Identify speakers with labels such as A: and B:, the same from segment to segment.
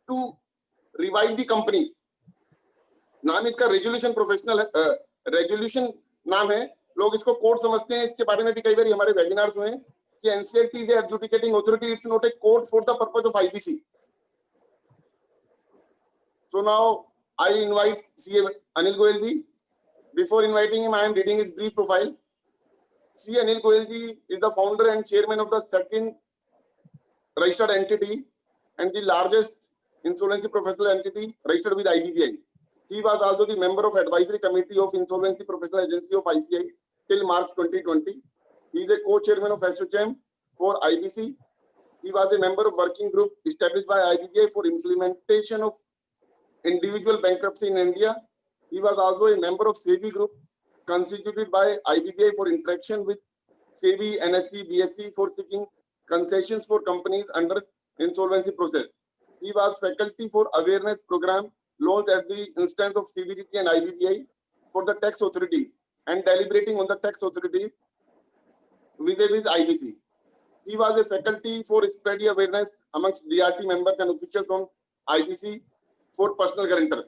A: to revive the companies. नाम इसका resolution professional है, रेजोल्यूशन नाम है, लोग इसको कोर्ट समझते हैं. इसके बारे में भी कई बार हमारे वेबिनार्स हुए हैं कि NCLT is a adjudicating authority, it's not a court for the purpose of IBC. So now I invite CA Anil Goyal ji. Before inviting him, I am reading his brief profile. CA Anil Goyal ji is the founder and chairman of the second registered entity and the largest insolvency professional entity registered with IBPI. He was also the member of advisory committee of Insolvency Professional Agency of ICI till March 2020. He is a co-chairman of SHM for IBC. He was a member of working group established by IBPI for implementation of individual bankruptcy in India. He was also a member of SEBI group constituted by IBPI for interaction with SEBI, NSE, BSE for seeking concessions for companies under insolvency process. He was faculty for awareness program launched at the instance of CBDT and IBPI for the tax authority and deliberating on the tax authority vis-a-vis IBC. He was a faculty for spreading awareness amongst DRT members and officials on IBC for personal guarantor.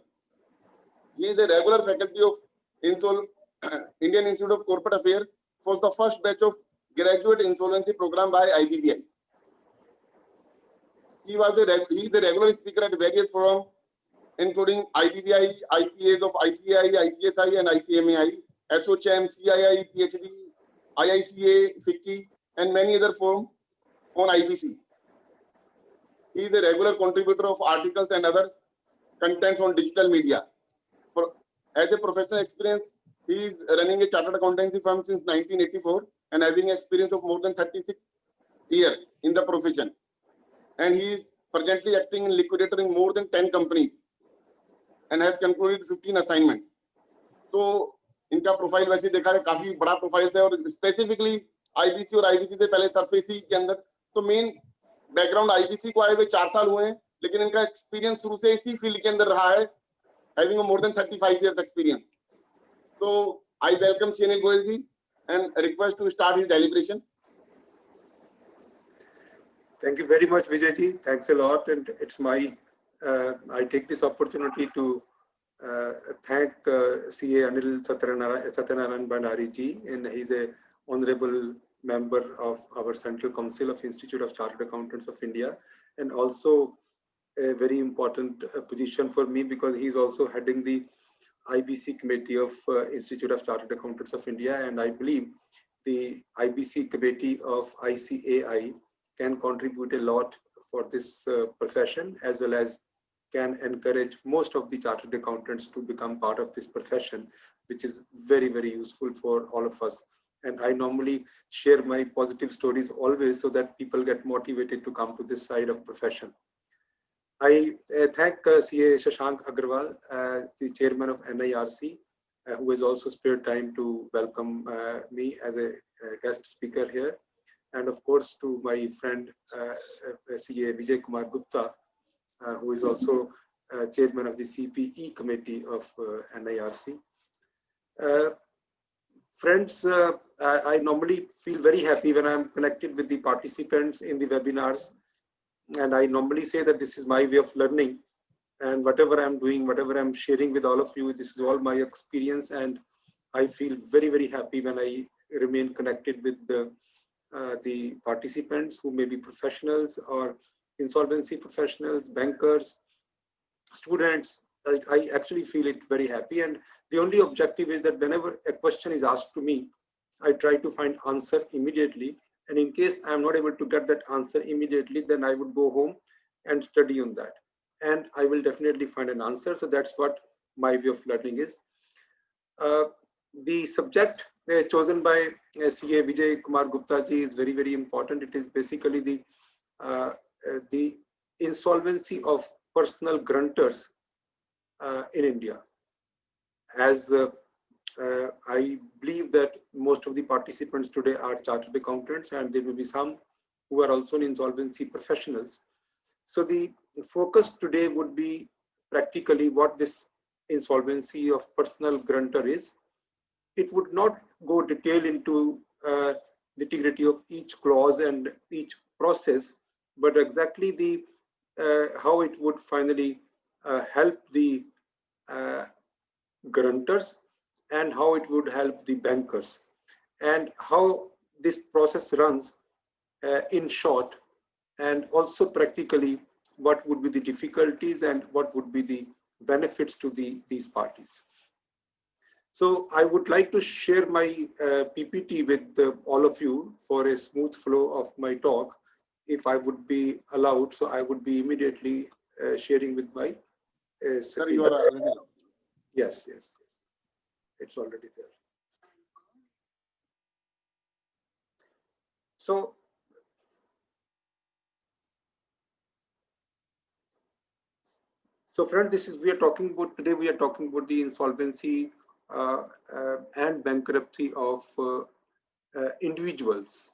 A: He is a regular faculty of Indian Institute of Corporate Affairs for the first batch of graduate insolvency program by IBPI. He is a regular speaker at various forums, including IBPI, IPAs of ICI, ICSI, and ICMAI, SOCHM, CII, PhD, IICA, FICCI, and many other forums on IBC. He is a regular contributor of articles and other contents on digital media. As a professional experience, he is running a chartered accountancy firm since 1984 and having experience of more than 36 years in the profession. And he is presently acting in liquidator in more than 10 companies and has concluded 15 assignments. So इनका profile वैसे देखा है काफी बड़ा profile है और specifically IBC और IBC से पहले सरफेसी के अंदर तो मेन बैकग्राउंड आईबीसी को आए हुए 4 साल हुए हैं, लेकिन इनका एक्सपीरियंस शुरू से इसी फील्ड के अंदर रहा है, having more than 35 years experience. So I welcome CA Anil Goyal ji and request to start his deliberation.
B: Thank you very much, Vijay ji. Thanks a lot, and it's my I take this opportunity to thank CA Anil Satyanarayan Bhandari ji, and he's a honorable member of our Central Council of Institute of Chartered Accountants of India, and also a very important position for me because he's also heading the IBC committee of Institute of Chartered Accountants of India, and I believe the IBC committee of ICAI can contribute a lot for this profession, as well as can encourage most of the chartered accountants to become part of this profession, which is very, very useful for all of us. And I normally share my positive stories always so that people get motivated to come to this side of profession. I thank CA Shashank Agarwal, the chairman of NIRC, who has also spared time to welcome me as a guest speaker here. And of course, to my friend CA Vijay Kumar Gupta, who is also chairman of the CPE committee of NIRC. Friends, I normally feel very happy when I'm connected with the participants in the webinars. And I normally say that this is my way of learning, and whatever I'm doing, whatever I'm sharing with all of you, this is all my experience, and I feel very, very happy when I remain connected with the participants who may be professionals or insolvency professionals, bankers, students. Like, I actually feel it very happy, and the only objective is that whenever a question is asked to me, I try to find answer immediately. And in case I'm not able to get that answer immediately, then I would go home and study on that. And I will definitely find an answer. So that's what my way of learning is. The subject chosen by CA Vijay Kumar Gupta ji is very, very important. It is basically the insolvency of personal guarantors in India. As I believe that most of the participants today are chartered accountants, and there will be some who are also insolvency professionals. So the focus today would be practically what this insolvency of personal guarantor is. It would not go detail into nitty-gritty of each clause and each process, but exactly the how it would finally help the guarantors and how it would help the bankers, and how this process runs in short, and also practically what would be the difficulties and what would be the benefits to these parties. So I would like to share my PPT with all of you for a smooth flow of my talk, if I would be allowed. So I would be immediately sharing with my
A: Sir,
B: screen.
A: you are already.
B: Yes, yes, yes. It's already there. So friends, we are talking about today. We are talking about the insolvency and bankruptcy of individuals.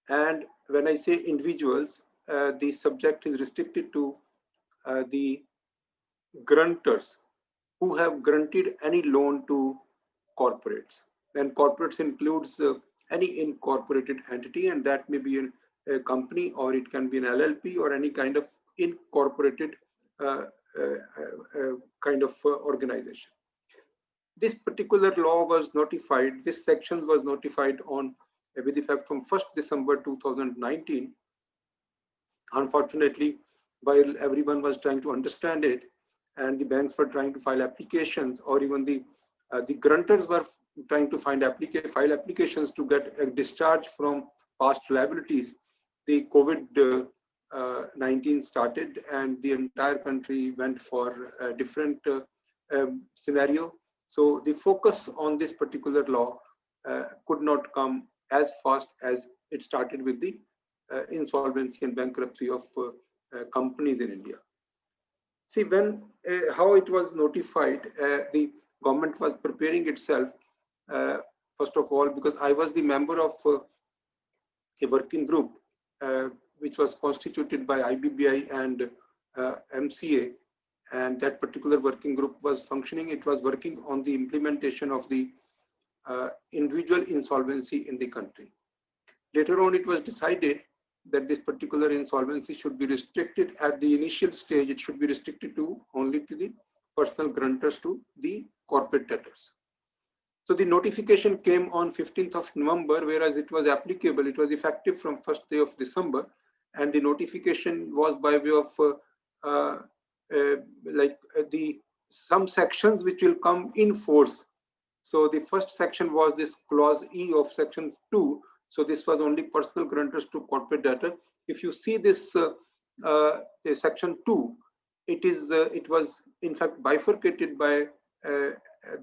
B: And when I say individuals, the subject is restricted to the guarantors who have granted any loan to corporates. And corporates includes any incorporated entity, and that may be a company, or it can be an LLP, or any kind of incorporated kind of organization. This particular law was notified, this section was notified on with effect from 1st December 2019. Unfortunately, while everyone was trying to understand it, and the banks were trying to file applications, or even the guarantors were trying to file applications to get a discharge from past liabilities, the COVID-19 started, and the entire country went for a different scenario. So the focus on this particular law could not come as fast as it started with the insolvency and bankruptcy of companies in India. See, when how it was notified, the government was preparing itself. First of all, because I was the member of a working group which was constituted by IBBI and MCA, and that particular working group was functioning. It was working on the implementation of the individual insolvency in the country. Later on, it was decided that this particular insolvency should be restricted at the initial stage. It should be restricted to only to the personal guarantors, to the corporate debtors. So the notification came on 15th of November, whereas it was applicable, it was effective from 1st day of December. And the notification was by way of some sections which will come in force. So the first section was this clause E of section 2. So this was only personal guarantors to corporate debtor. If you see this section 2, it was in fact bifurcated by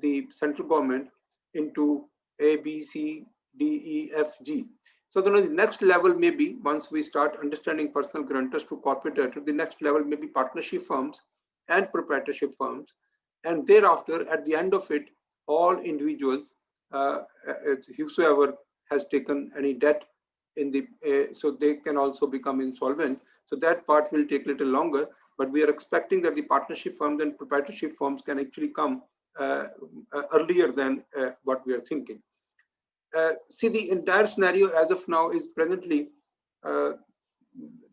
B: the central government into A, B, C, D, E, F, G. So the next level may be, once we start understanding personal guarantors to corporate debtor, the next level may be partnership firms and proprietorship firms. And thereafter, at the end of it, all individuals, whosoever has taken any debt in the, so they can also become insolvent. So that part will take a little longer, but we are expecting that the partnership firms and proprietorship firms can actually come earlier than what we are thinking. See, the entire scenario as of now is presently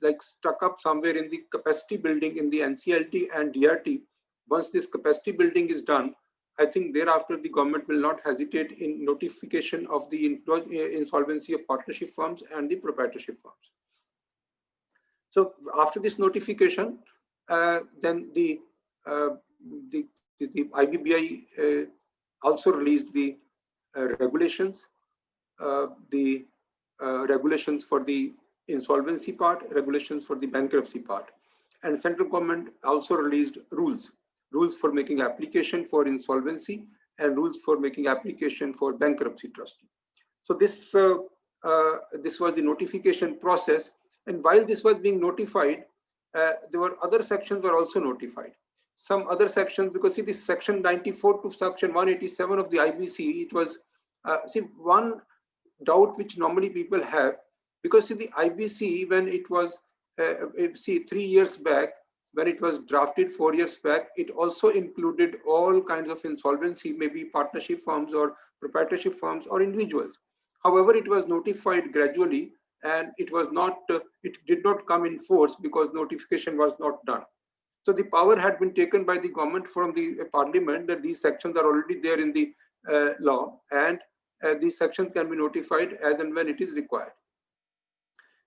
B: like stuck up somewhere in the capacity building in the NCLT and DRT. Once this capacity building is done, I think thereafter the government will not hesitate in notification of the insolvency of partnership firms and the proprietorship firms. So after this notification, then the IBBI also released the regulations, regulations for the insolvency part, regulations for the bankruptcy part, and central government also released rules for making application for insolvency and rules for making application for bankruptcy trustee. So this was the notification process, and while this was being notified, there were other sections were also notified. Some other sections, because see, this section 94 to section 187 of the IBC, it was see, one doubt which normally people have, because see, the IBC, when it was see 3 years back, when it was drafted 4 years back, it also included all kinds of insolvency, maybe partnership firms or proprietorship firms or individuals. However, it was notified gradually and it was not, it did not come in force because notification was not done. So the power had been taken by the government from the parliament that these sections are already there in the law, and these sections can be notified as and when it is required.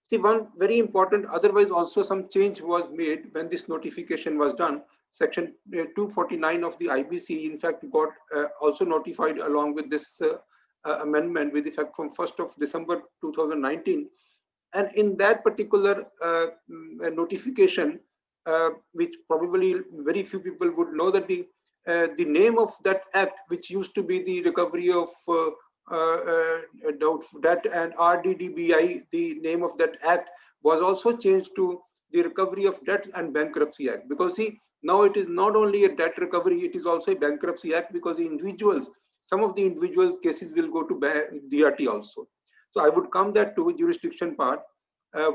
B: See, one very important, otherwise also some change was made when this notification was done. Section 249 of the IBC, in fact, got also notified along with this amendment with effect from 1st of December 2019. And in that particular notification, which probably very few people would know, that the name of that act, which used to be the recovery of debt and RDDBI, the name of that act was also changed to the Recovery of Debt and Bankruptcy Act. Because see, now it is not only a debt recovery, it is also a bankruptcy act, because the individuals, some of the individuals cases will go to DRT also. So I would come that to jurisdiction part,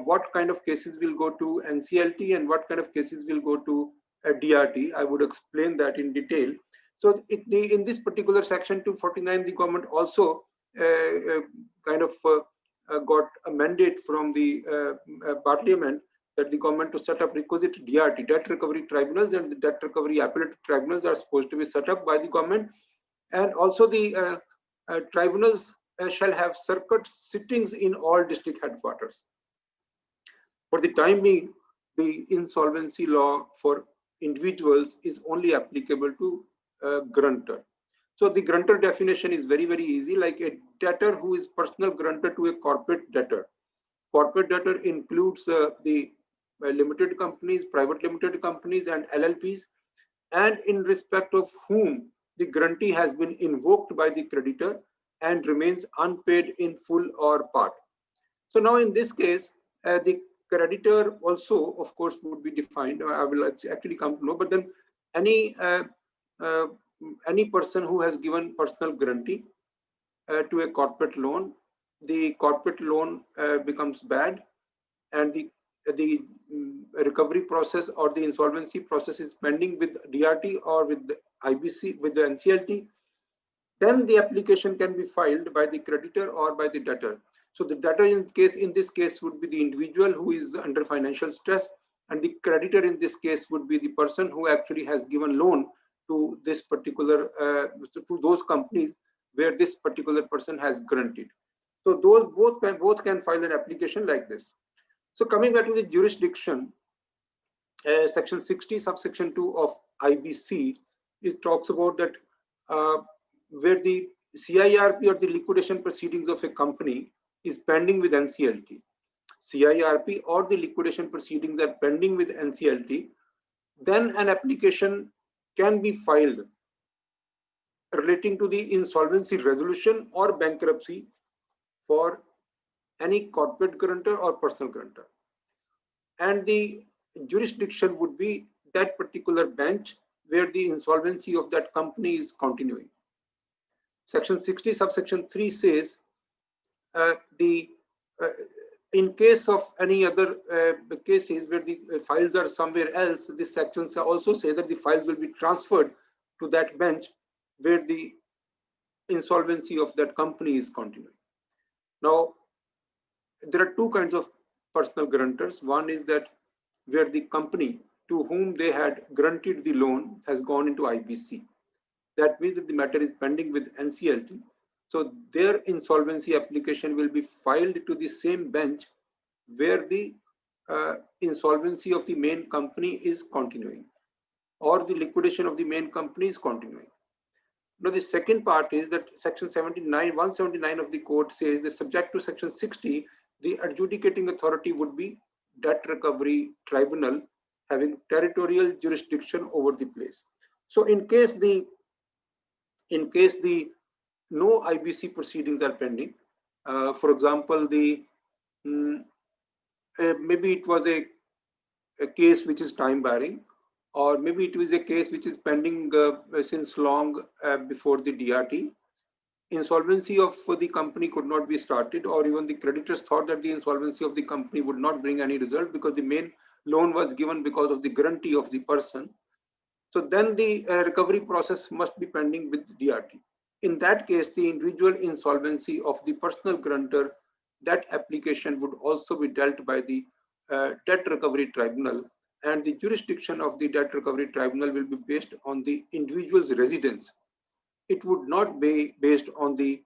B: what kind of cases will go to NCLT and what kind of cases will go to DRT. I would explain that in detail. So in this particular section 249, the government also kind of got a mandate from the parliament that the government to set up requisite DRT, debt recovery tribunals, and the debt recovery appellate tribunals are supposed to be set up by the government. And also the tribunals shall have circuit sittings in all district headquarters. For the time being, the insolvency law for individuals is only applicable to grunter. So the grunter definition is very, very easy, like a debtor who is personal grunter to a corporate debtor. Corporate debtor includes the limited companies, private limited companies, and LLPs, and in respect of whom the grantee has been invoked by the creditor and remains unpaid in full or part. So now in this case, the creditor also, of course, would be defined. I will actually come to know, but then any person who has given personal guarantee to a corporate loan, the corporate loan becomes bad, and the recovery process or the insolvency process is pending with DRT or with the IBC, with the NCLT, then the application can be filed by the creditor or by the debtor. So the debtor in this case would be the individual who is under financial stress, and the creditor in this case would be the person who actually has given loan to this particular to those companies where this particular person has granted. So those both can file an application like this. So coming back to the jurisdiction, section 60 subsection 2 of IBC, it talks about that where the CIRP or the liquidation proceedings of a company is pending with NCLT. CIRP or the liquidation proceedings are pending with NCLT, then an application can be filed relating to the insolvency resolution or bankruptcy for any corporate guarantor or personal guarantor. And the jurisdiction would be that particular bench where the insolvency of that company is continuing. Section 60 subsection 3 says in case of any other cases where the files are somewhere else, this section also say that the files will be transferred to that bench where the insolvency of that company is continuing. Now, there are two kinds of personal guarantors. One is that where the company to whom they had granted the loan has gone into IBC. That means that the matter is pending with NCLT. So their insolvency application will be filed to the same bench where the insolvency of the main company is continuing, or the liquidation of the main company is continuing. Now the second part is that section 179 of the code says that subject to section 60, the adjudicating authority would be debt recovery tribunal having territorial jurisdiction over the place. So in case the no IBC proceedings are pending, for example, maybe it was a case which is time barring, or maybe it was a case which is pending since long before the DRT. Insolvency of the company could not be started, or even the creditors thought that the insolvency of the company would not bring any result because the main loan was given because of the guarantee of the person. So then the recovery process must be pending with DRT. In that case, the individual insolvency of the personal guarantor that application would also be dealt by the debt recovery tribunal, and the jurisdiction of the debt recovery tribunal will be based on the individual's residence. It would not be based on the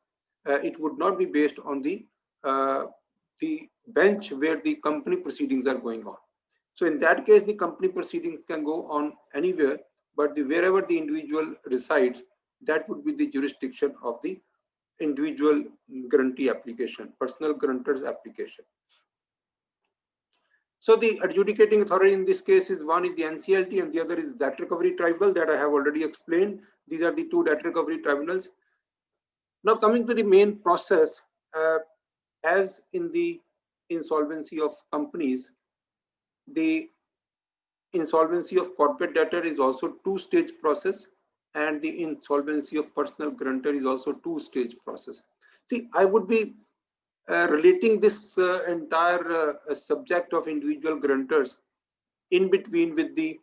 B: the bench where the company proceedings are going on. So in that case, the company proceedings can go on anywhere, but wherever the individual resides, that would be the jurisdiction of the individual guarantee application, personal guarantor's application. So the adjudicating authority in this case is, one is the NCLT and the other is debt recovery tribunal that I have already explained. These are the two debt recovery tribunals. Now coming to the main process, as in the insolvency of companies, the insolvency of corporate debtor is also two-stage process, and the insolvency of personal guarantor is also two-stage process. See, I would be relating this entire subject of individual guarantors in between with the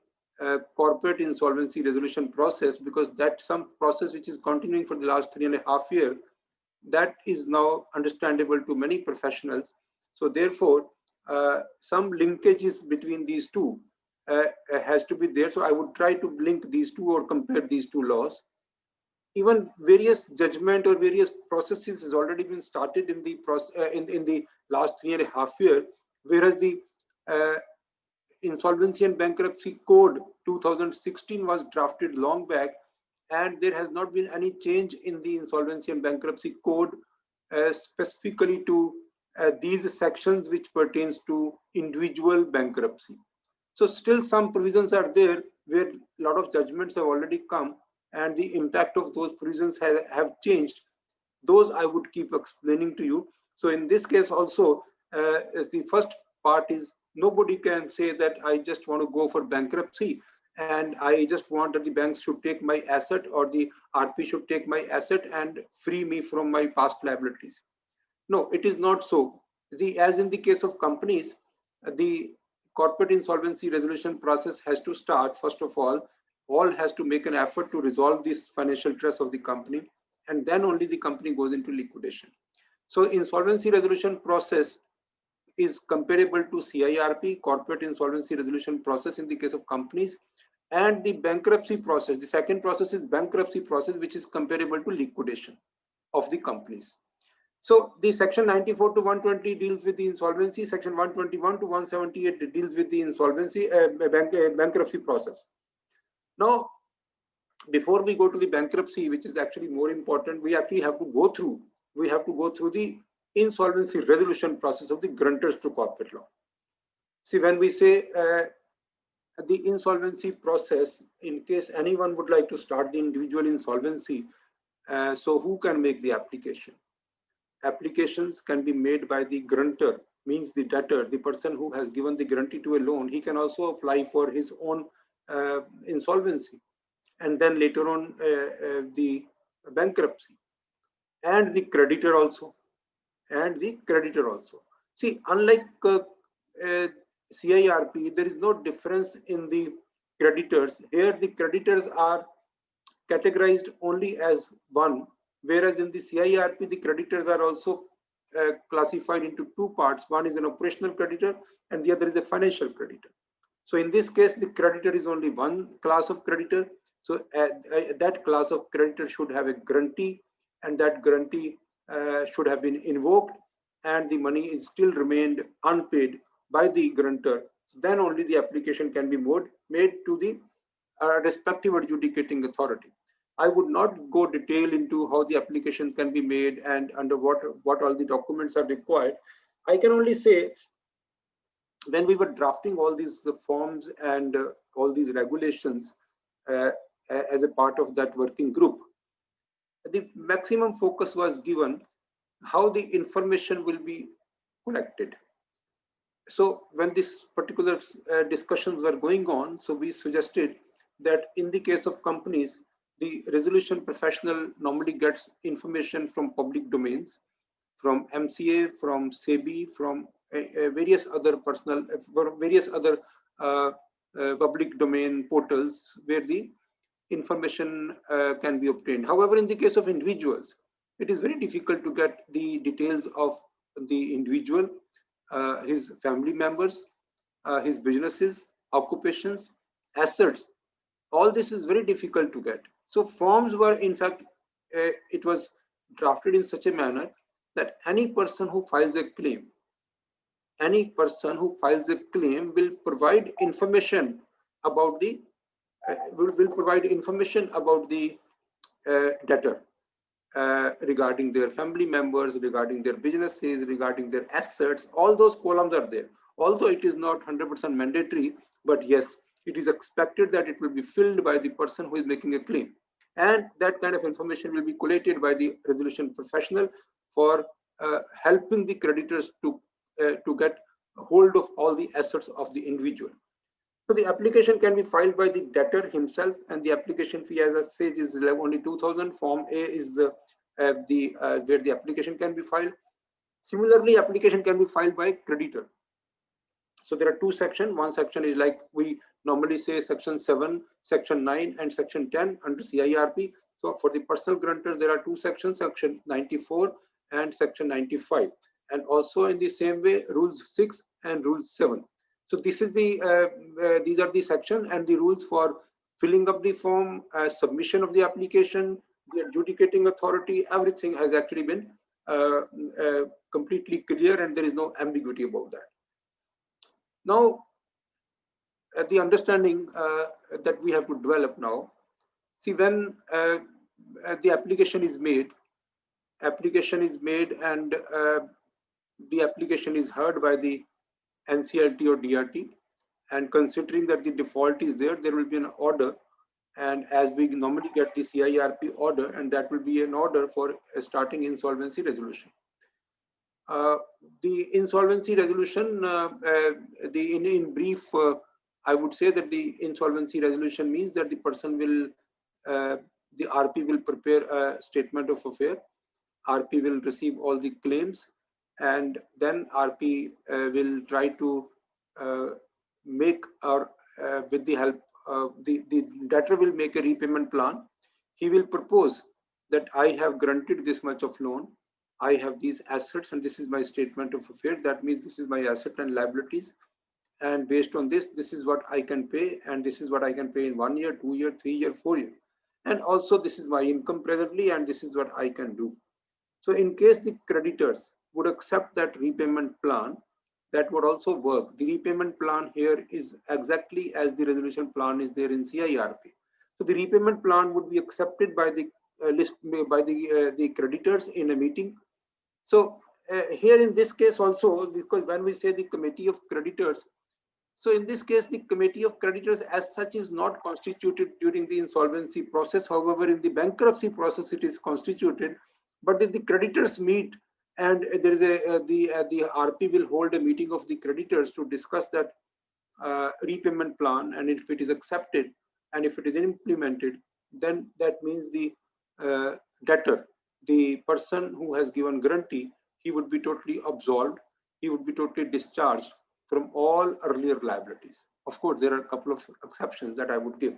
B: corporate insolvency resolution process, because that's some process which is continuing for the last 3.5 years. That is now understandable to many professionals. So therefore, some linkages between these two has to be there. So I would try to link these two or compare these two laws. Even various judgment or various processes has already been started in the in the last 3.5 years, whereas the Insolvency and Bankruptcy Code 2016 was drafted long back, and there has not been any change in the Insolvency and Bankruptcy Code specifically to these sections which pertains to individual bankruptcy. So still some provisions are there where a lot of judgments have already come, and the impact of those provisions have changed. Those I would keep explaining to you. So in this case also, the first part is, nobody can say that I just want to go for bankruptcy and I just want that the banks should take my asset or the RP should take my asset and free me from my past liabilities. No, it is not so. As in the case of companies, the corporate insolvency resolution process has to start. First of all has to make an effort to resolve this financial stress of the company, and then only the company goes into liquidation. So insolvency resolution process is comparable to CIRP, corporate insolvency resolution process in the case of companies, and the bankruptcy process. The second process is bankruptcy process, which is comparable to liquidation of the companies. So the section 94 to 120 deals with the insolvency, section 121 to 178 deals with the insolvency bankruptcy process. Now, before we go to the bankruptcy, which is actually more important, we actually have to go through the insolvency resolution process of the guarantors to corporate law. See, when we say the insolvency process, in case anyone would like to start the individual insolvency, so who can make the application? Applications can be made by the guarantor, means the debtor, the person who has given the guarantee to a loan. He can also apply for his own insolvency, and then later on the bankruptcy, and the creditor also. See, unlike CIRP, there is no difference in the creditors. Here the creditors are categorized only as one, whereas in the CIRP the creditors are also classified into two parts. One is an operational creditor and the other is a financial creditor. So in this case, the creditor is only one class of creditor. So that class of creditor should have a guarantee, and that guarantee should have been invoked, and the money is still remained unpaid by the guarantor. So then only the application can be made to the respective adjudicating authority. I would not go detail into how the application can be made and under what all the documents are required. I can only say, when we were drafting all these forms and all these regulations as a part of that working group, the maximum focus was given how the information will be collected. So when this particular discussions were going on, so we suggested that in the case of companies, the resolution professional normally gets information from public domains, from MCA, from SEBI, from various other public domain portals where the information can be obtained. However, in the case of individuals, it is very difficult to get the details of the individual, his family members, his businesses, occupations, assets. All this is very difficult to get. So forms were, in fact, it was drafted in such a manner that any person who files a claim, will provide information about the debtor, regarding their family members, regarding their businesses, regarding their assets. All those columns are there. Although it is not 100% mandatory, but yes, it is expected that it will be filled by the person who is making a claim. And that kind of information will be collated by the resolution professional for helping the creditors to get hold of all the assets of the individual. So the application can be filed by the debtor himself, and the application fee, as I said, is only 2,000. Form A is where the application can be filed. Similarly, application can be filed by creditor. So there are two sections. One section is like we normally say section 7, section 9, and section 10 under CIRP. So for the personal guarantors, there are two sections, section 94 and section 95. And also in the same way, rules 6 and rules 7. So this is the these are the section and the rules for filling up the form, submission of the application, the adjudicating authority. Everything has actually been completely clear, and there is no ambiguity about that. Now, the understanding that we have to develop now. See, when the application is made, and the application is heard by the NCLT or DRT, and considering that the default is there, there will be an order. And as we normally get the CIRP order, and that will be an order for starting insolvency resolution. The insolvency resolution, in brief, I would say that the insolvency resolution means that the person will, the RP will prepare a statement of affair. RP will receive all the claims, and then RP will try to make, or with the help of the debtor will make a repayment plan. He will propose that I have granted this much of loan, I have these assets, and this is my statement of affair. That means this is my asset and liabilities, and based on this, this is what I can pay, and this is what I can pay in 1 year, 2 year, 3 year, 4 year, and also this is my income presently, and this is what I can do. So in case the creditors would accept that repayment plan, that would also work. The repayment plan here is exactly as the resolution plan is there in CIRP. So the repayment plan would be accepted by the the creditors in a meeting. So here in this case also, because when we say the committee of creditors, so in this case, the committee of creditors as such is not constituted during the insolvency process. However, in the bankruptcy process, it is constituted. But if the creditors meet, and there is the RP will hold a meeting of the creditors to discuss that repayment plan, and if it is accepted and if it is implemented, then that means the debtor, the person who has given guarantee, he would be totally absolved, he would be totally discharged from all earlier liabilities. Of course, there are a couple of exceptions that I would give.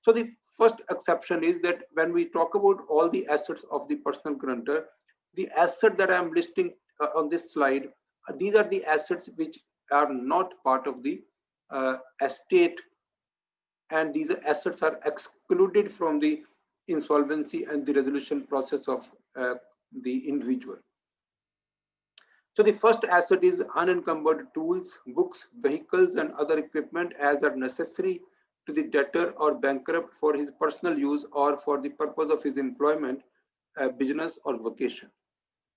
B: So the first exception is that when we talk about all the assets of the personal guarantor, the asset that I am listing on this slide, these are the assets which are not part of the estate, and these assets are excluded from the insolvency and the resolution process of the individual. So the first asset is unencumbered tools, books, vehicles, and other equipment as are necessary to the debtor or bankrupt for his personal use or for the purpose of his employment, business, or vocation.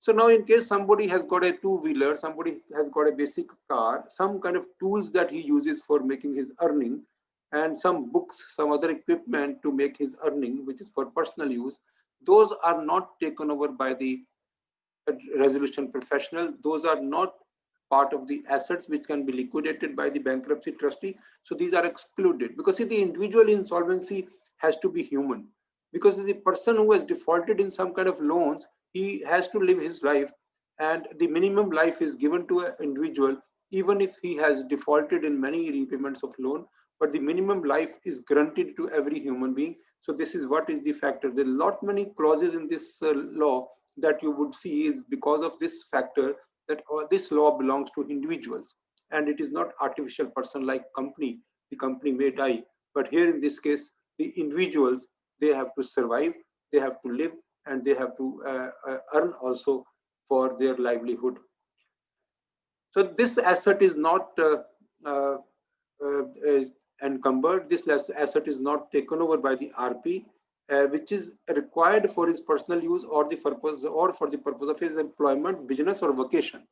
B: So now in case somebody has got a two-wheeler, somebody has got a basic car, some kind of tools that he uses for making his earning, and some books, some other equipment to make his earning, which is for personal use, those are not taken over by the resolution professional. Those are not part of the assets which can be liquidated by the bankruptcy trustee. So these are excluded, because see, the individual insolvency has to be human, because the person who has defaulted in some kind of loans, he has to live his life, and the minimum life is given to an individual, even if he has defaulted in many repayments of loan, but the minimum life is granted to every human being. So this is what is the factor. There are lot many clauses in this law that you would see is because of this factor, that this law belongs to individuals and it is not artificial person like company. The company may die, but here in this case, the individuals, they have to survive, they have to live, and they have to earn also for their livelihood. So this asset is not uh, encumbered. This asset is not taken over by the RP, which is required for his personal use or the purpose or for the purpose of his employment, business, or vacation.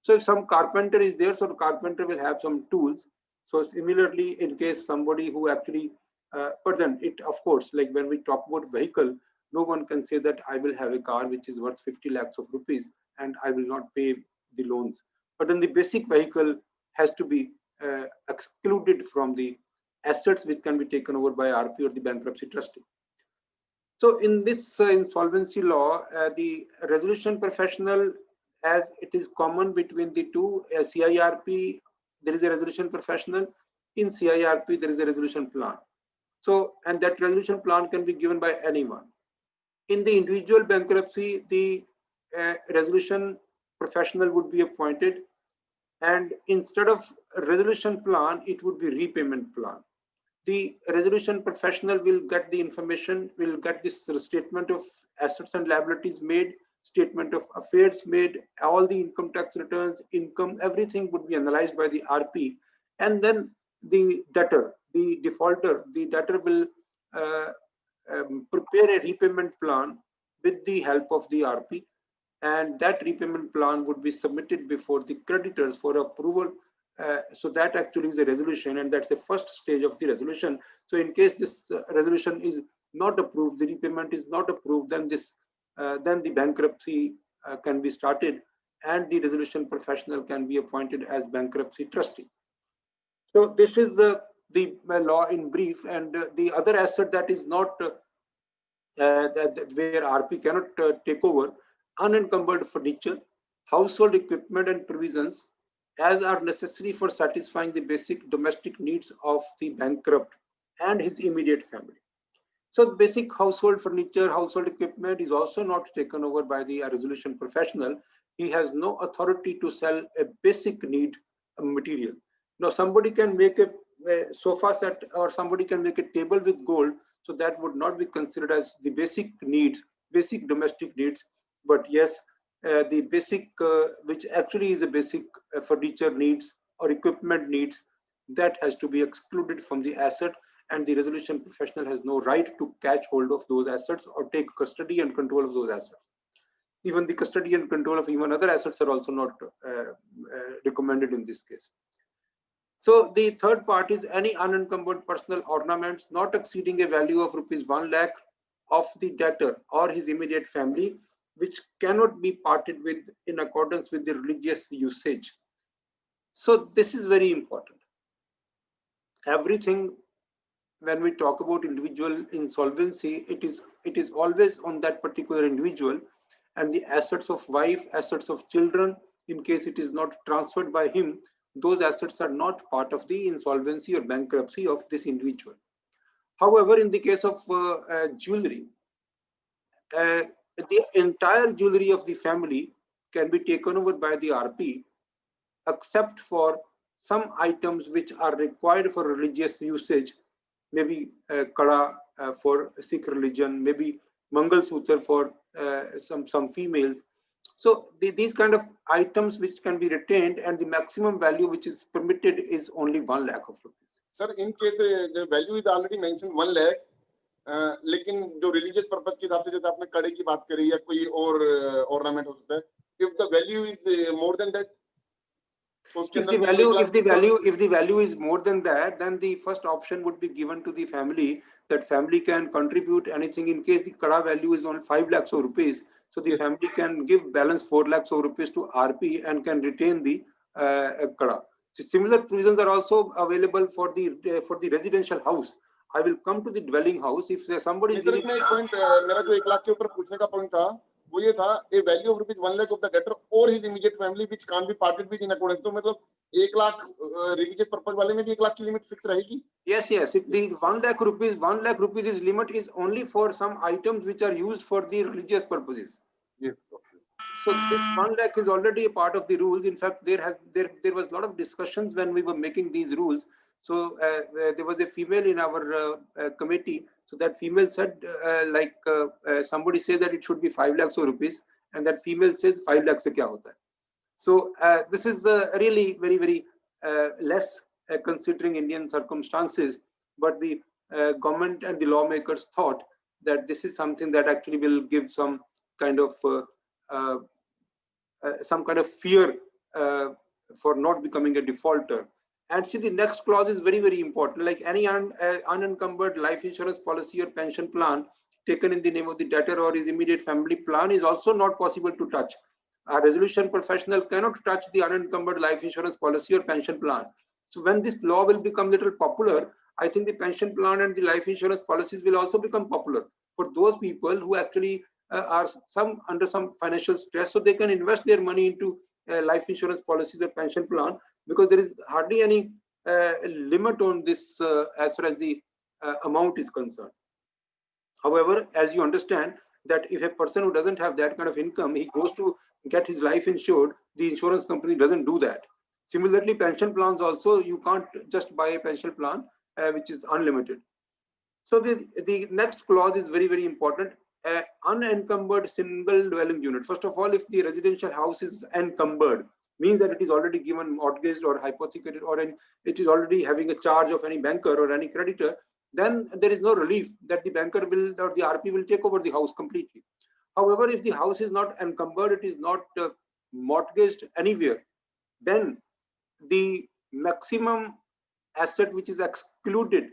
B: So if some carpenter is there, so the carpenter will have some tools. So similarly, in case somebody who actually, but then it, of course, like when we talk about vehicle, no one can say that I will have a car which is worth 50 lakhs of rupees and I will not pay the loans. But then the basic vehicle has to be excluded from the assets which can be taken over by RP or the bankruptcy trustee. So in this insolvency law, the resolution professional, as it is common between the two, CIRP, there is a resolution professional. In CIRP, there is a resolution plan. So, and that resolution plan can be given by anyone. In the individual bankruptcy, the resolution professional would be appointed, and instead of resolution plan, it would be repayment plan. The resolution professional will get the information, will get this statement of assets and liabilities made, statement of affairs made, all the income tax returns, income, everything would be analyzed by the RP. And then the debtor, the defaulter, the debtor will prepare a repayment plan with the help of the RP. And that repayment plan would be submitted before the creditors for approval. So that actually is a resolution, and that's the first stage of the resolution. So in case this resolution is not approved, the repayment is not approved, then this then the bankruptcy can be started, and the resolution professional can be appointed as bankruptcy trustee. So this is the law in brief. And the other asset that is not where RP cannot take over, unencumbered furniture, household equipment, and provisions as are necessary for satisfying the basic domestic needs of the bankrupt and his immediate family. So basic household furniture, household equipment is also not taken over by the resolution professional. He has no authority to sell a basic need material. Now somebody can make a sofa set, or somebody can make a table with gold, so that would not be considered as the basic needs, basic domestic needs. But yes, the basic, which actually is a basic furniture needs or equipment needs, that has to be excluded from the asset, and the resolution professional has no right to catch hold of those assets or take custody and control of those assets. Even the custody and control of even other assets are also not recommended in this case. So the third part is any unencumbered personal ornaments not exceeding a value of rupees 1 lakh of the debtor or his immediate family, which cannot be parted with in accordance with the religious usage. So this is very important. Everything, when we talk about individual insolvency, it is always on that particular individual, and the assets of wife, assets of children, in case it is not transferred by him, those assets are not part of the insolvency or bankruptcy of this individual. However, in the case of jewelry, the entire jewelry of the family can be taken over by the RP, except for some items which are required for religious usage, maybe kada for Sikh religion, maybe Mangal Sutra for some females. So these kind of items which can be retained, and the maximum value which is permitted is only 1 lakh of rupees.
A: Sir, in case the value is already mentioned 1 lakh, लेकिन जो religious purpose के हिसाब से जैसे आपने कड़े की बात करी या कोई और ऑर्नामेंट हो सकता है, if the value is more than that,
B: if the value is more than that, then the first option would be given to the family, that family can contribute anything. In case the kada value is only 5 lakhs of rupees, so the family can give balance 4 lakhs of rupees to RP and can retain the kada. So similar provisions are also available for the residential house. I will come to the dwelling house. If somebody is
A: giving point, मेरा जो 1 लाख के ऊपर पूछने का point था, वो ये था, a value of rupees 1 lakh of the debtor or his immediate family which can't be parted with in accordance. तो मतलब 1 लाख religious purpose वाले में भी 1 लाख की limit fix रहेगी?
B: Yes. If the 1 lakh rupees is limit is only for some items which are used for the religious purposes.
A: Yes.
B: So this 1 lakh is already a part of the rules. In fact, there was a lot of discussions when we were making these rules. So there was a female in our committee. So that female said, somebody said that it should be 5 lakhs of rupees, and that female said 5 lakhs se kya hota hai. So this is really very, very less considering Indian circumstances, but the government and the lawmakers thought that this is something that actually will give some kind of fear for not becoming a defaulter. And see, the next clause is very, very important. Like any unencumbered life insurance policy or pension plan taken in the name of the debtor or his immediate family plan is also not possible to touch. A resolution professional cannot touch the unencumbered life insurance policy or pension plan. So when this law will become little popular, I think the pension plan and the life insurance policies will also become popular for those people who actually are under some financial stress, so they can invest their money into life insurance policies or pension plan, because there is hardly any limit on this as far as the amount is concerned. However, as you understand that if a person who doesn't have that kind of income, he goes to get his life insured, the insurance company doesn't do that. Similarly, pension plans also, you can't just buy a pension plan which is unlimited. So the next clause is very, very important. Unencumbered single dwelling unit. First of all, if the residential house is encumbered, means that it is already given mortgaged or hypothecated, or it is already having a charge of any banker or any creditor, then there is no relief that the banker will or the RP will take over the house completely. However, if the house is not encumbered, it is not mortgaged anywhere, then the maximum asset which is excluded,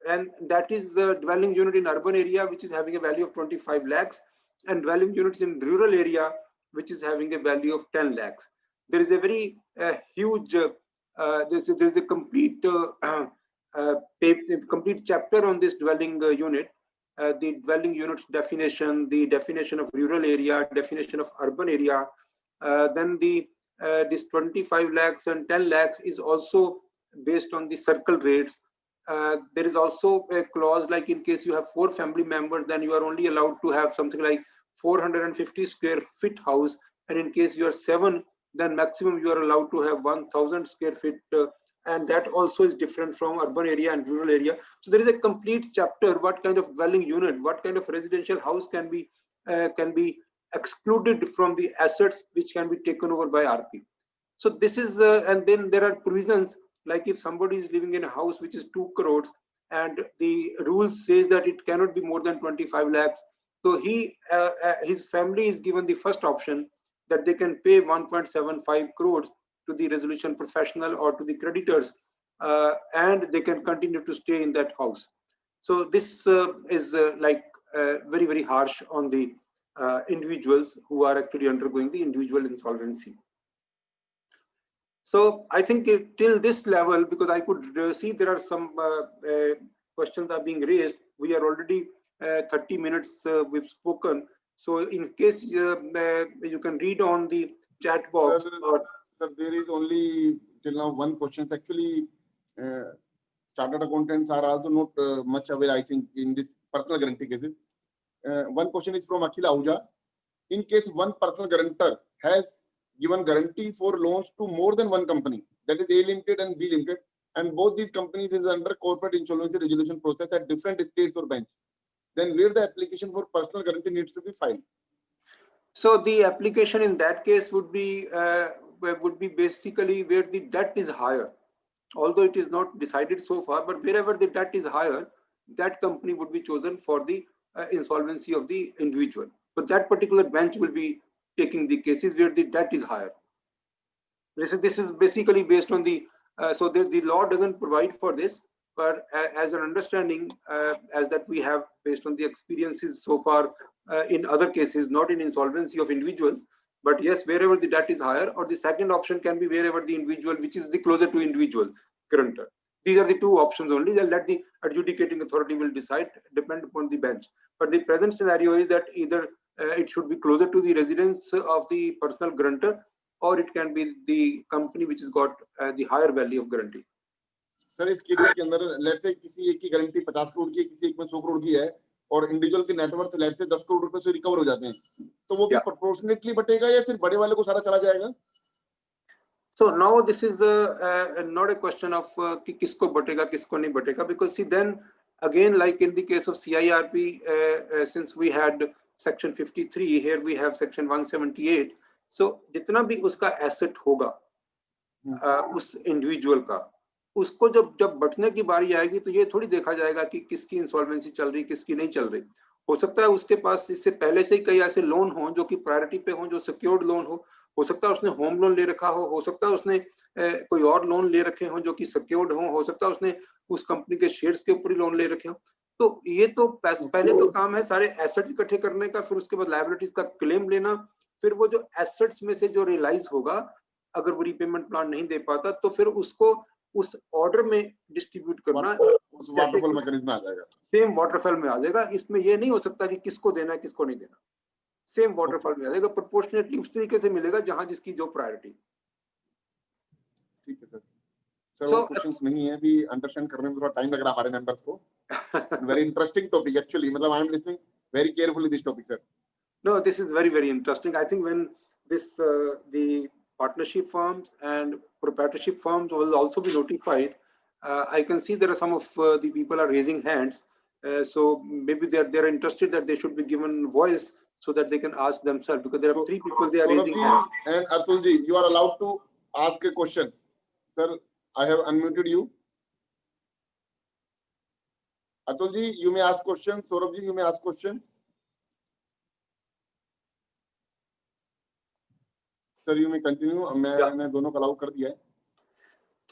B: and that is the dwelling unit in urban area which is having a value of 25 lakhs, and dwelling units in rural area which is having a value of 10 lakhs. There is a very huge there is a complete complete chapter on this dwelling unit, the dwelling unit definition, the definition of rural area, definition of urban area. Then this 25 lakhs and 10 lakhs is also based on the circle rates. There is also a clause like in case you have 4 family members, then you are only allowed to have something like 450 square feet house, and in case you are 7, then maximum you are allowed to have 1000 square feet, and that also is different from urban area and rural area. So there is a complete chapter what kind of dwelling unit, what kind of residential house can be excluded from the assets which can be taken over by RP. So this is and then there are provisions like if somebody is living in a house which is 2 crores and the rules says that it cannot be more than 25 lakhs, so his family is given the first option that they can pay 1.75 crores to the resolution professional or to the creditors, and they can continue to stay in that house. So this is very, very harsh on the individuals who are actually undergoing the individual insolvency. So I think till this level, because I could see there are some questions are being raised, we are already 30 minutes we've spoken. So in case you can read on the chat box.
A: Sir, there is only till now one question. Actually, chartered accountants are also not much aware, I think, in this personal guarantee cases. One question is from Akhil Ahuja. In case one personal guarantor has given guarantee for loans to more than one company, that is A Limited and B Limited, and both these companies is under corporate insolvency resolution process at different states or banks, then where the application for personal guarantee needs to be filed?
B: So the application in that case would be basically where the debt is higher, although it is not decided so far, but wherever the debt is higher, that company would be chosen for the insolvency of the individual. But that particular bench will be taking the cases where the debt is higher. This is basically based on the so the law doesn't provide for this, but as an understanding as that we have based on the experiences so far in other cases, not in insolvency of individuals, but yes, wherever the debt is higher, or the second option can be wherever the individual, which is the closer to individual guarantor. These are the two options only. They'll let the adjudicating authority will decide, depend upon the bench. But the present scenario is that either it should be closer to the residence of the personal guarantor, or it can be the company which has got the higher value of guarantee.
A: Sir इस case के अंदर let's say किसी एक की guarantee 50 crore की है, किसी एक में 100 करोड़ की है, और इंडिविजुअल के नेटवर्थ लेट से 10 करोड़ रुपए से रिकवर हो जाते हैं, तो वो भी
B: Yeah.
A: प्रोपोर्शनेटली बटेगा या फिर बड़े वाले को सारा चला जाएगा?
B: So now this is not a question of कि किसको बटेगा किसको नहीं बटेगा, because see then again, like in the case of CIRP, since we had section 53, here we have section 178. So जितना भी उसका asset होगा उस इंडिविजुअल का, उसको जब बटने की बारी आएगी तो ये थोड़ी देखा जाएगा कि किसकी इंसॉल्वेंसी चल रही किसकी नहीं चल रही। हो सकता है उसके पास इससे पहले से ही कई ऐसे लोन हो जो कि प्रायोरिटी पे हो, जो सिक्योर्ड लोन हो सकता है उसने होम लोन ले रखा हो सकता है उसने कोई और लोन ले रखे हो जो कि सिक्योर्ड हो सकता है उसने उस कंपनी के शेयर्स के ऊपर ही लोन ले रखे हो। तो ये तो पहले तो काम है सारे एसेट्स इकट्ठे करने का, फिर उसके बाद लायबिलिटीज का क्लेम लेना, फिर वो जो एसेट्स में से जो रियलाइज होगा अगर वो रीपेमेंट प्लान नहीं दे पाता तो फिर उसको उस ऑर्डर में डिस्ट्रीब्यूट करना
A: उस वाटरफॉल मैकेनिज्म में आ जाएगा,
B: सेम वाटरफॉल में आ जाएगा। इसमें ये नहीं हो सकता कि किसको देना है किसको नहीं देना, सेम वाटरफॉल में आ जाएगा, प्रोपोर्शनेटली उस तरीके से मिलेगा जहां जिसकी जो प्रायोरिटी।
A: ठीक है सर। सर और क्वेश्चंस नहीं है, अभी अंडरस्टैंड करने में थोड़ा टाइम लग रहा है हमारे मेंबर्स को। वेरी इंटरेस्टिंग टॉपिक एक्चुअली, मतलब I am listening very carefully this topic sir.
B: No, this is very interesting. I think when this the partnership firms and proprietorship firms will also be notified. I can see there are some of the people are raising hands. So maybe they're interested that they should be given voice so that they can ask themselves, because there are three people they are raising hands.
A: And Atul ji, you are allowed to ask a question. Sir, I have unmuted you. Atul ji, you may ask question. Saurabh ji, you may ask question. Sir, you may continue. मैं दोनों को allow कर दिया है.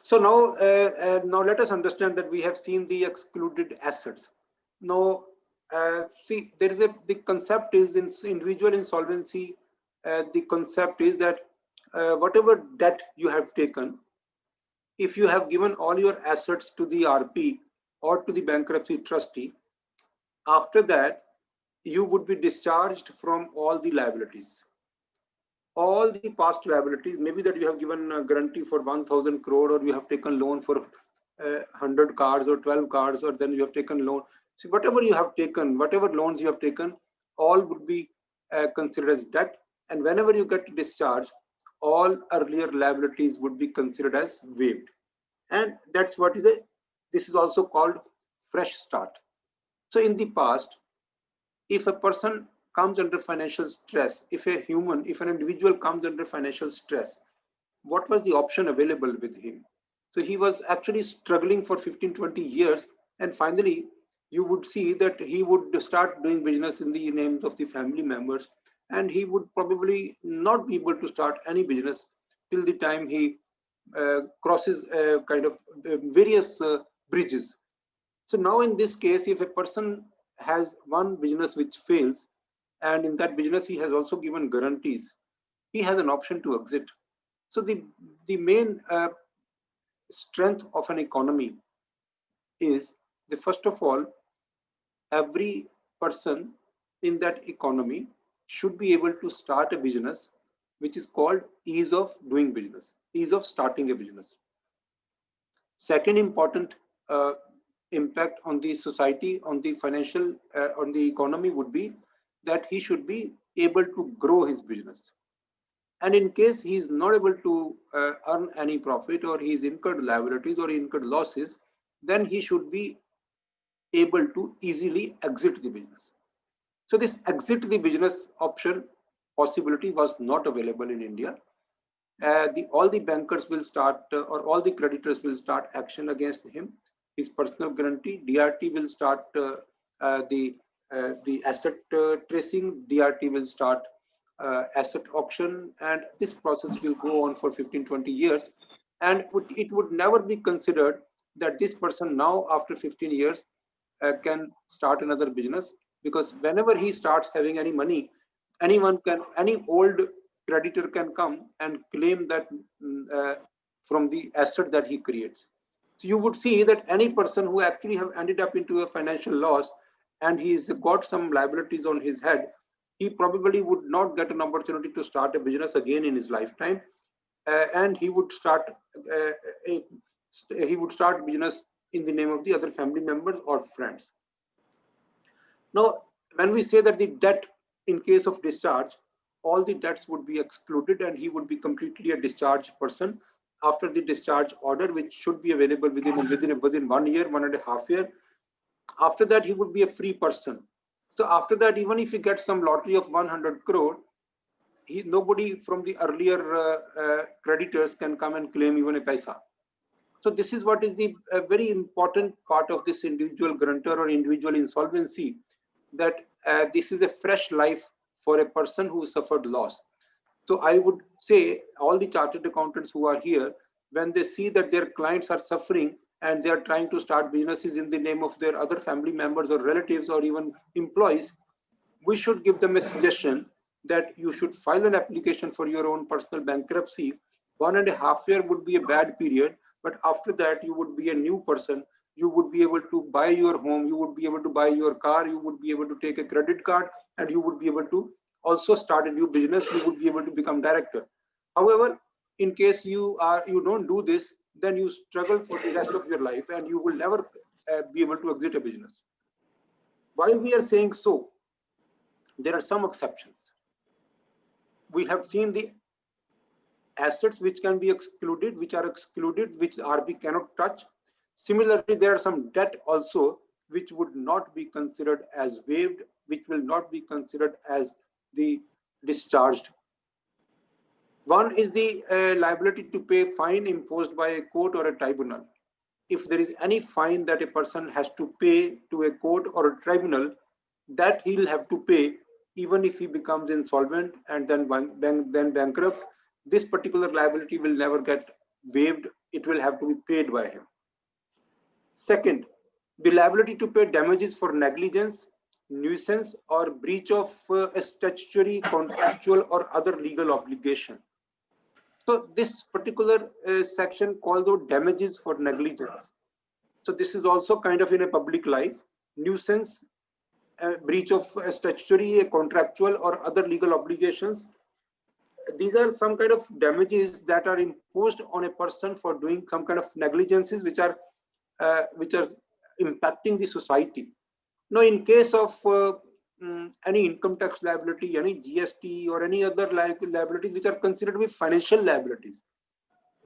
B: So now let us understand that we have seen the excluded assets. Now see, there is the concept is in individual insolvency. The concept is that whatever debt you have taken, if you have given all your assets to the RP or to the bankruptcy trustee, after that you would be discharged from all the liabilities. All the past liabilities, maybe that you have given a guarantee for 1,000 crore, or you have taken loan for 100 cars or 12 cars, or then you have taken loan. So whatever you have taken, whatever loans you have taken, all would be considered as debt. And whenever you get discharged, all earlier liabilities would be considered as waived. And that's what is this is also called fresh start. So in the past, if a person comes under financial stress, if an individual comes under financial stress, what was the option available with him? So he was actually struggling for 15-20 years, and finally you would see that he would start doing business in the names of the family members, and he would probably not be able to start any business till the time he crosses kind of various bridges. So now in this case, if a person has one business which fails, and in that business he has also given guarantees, he has an option to exit. So the main strength of an economy is the first of all, every person in that economy should be able to start a business, which is called ease of doing business, ease of starting a business. Second important impact on the society, on the financial, on the economy would be that he should be able to grow his business. And in case he is not able to earn any profit, or he is incurred liabilities or incurred losses, then he should be able to easily exit the business. So this exit the business option possibility was not available in India. All the bankers will start, or all the creditors will start action against him. His personal guarantee, DRT will start the asset tracing, DRT will start asset auction, and this process will go on for 15-20 years. And it would never be considered that this person now after 15 years can start another business, because whenever he starts having any money, any old creditor can come and claim that from the asset that he creates. So you would see that any person who actually have ended up into a financial loss and he's got some liabilities on his head, he probably would not get an opportunity to start a business again in his lifetime, and he would start business in the name of the other family members or friends. Now, when we say that the debt in case of discharge, all the debts would be excluded and he would be completely a discharged person after the discharge order, which should be available within 1 year, 1.5 years. After that, he would be a free person. So after that, even if he gets some lottery of 100 crore, nobody from the earlier creditors can come and claim even a paisa. So this is what is the very important part of this individual grantor or individual insolvency, that this is a fresh life for a person who suffered loss. So I would say all the chartered accountants who are here, when they see that their clients are suffering and they are trying to start businesses in the name of their other family members or relatives or even employees, we should give them a suggestion that you should file an application for your own personal bankruptcy. 1.5 years would be a bad period, but after that you would be a new person. You would be able to buy your home, you would be able to buy your car, you would be able to take a credit card, and you would be able to also start a new business. You would be able to become director. However, in case you don't do this, then you struggle for the rest of your life and you will never be able to exit a business. Why we are saying so? There are some exceptions. We have seen the assets which can be excluded, which RB cannot touch. Similarly, there are some debt also which would not be considered as waived, which will not be considered as the discharged. One is the liability to pay fine imposed by a court or a tribunal. If there is any fine that a person has to pay to a court or a tribunal, that he'll have to pay even if he becomes insolvent and then bankrupt. This particular liability will never get waived. It will have to be paid by him. Second, the liability to pay damages for negligence, nuisance, or breach of a statutory, contractual, or other legal obligation. So this particular section calls out damages for negligence. So this is also kind of in a public life. Nuisance, breach of a statutory, a contractual, or other legal obligations. These are some kind of damages that are imposed on a person for doing some kind of negligences which are impacting the society. Now, in case of any income tax liability, any GST, or any other liabilities which are considered to be financial liabilities,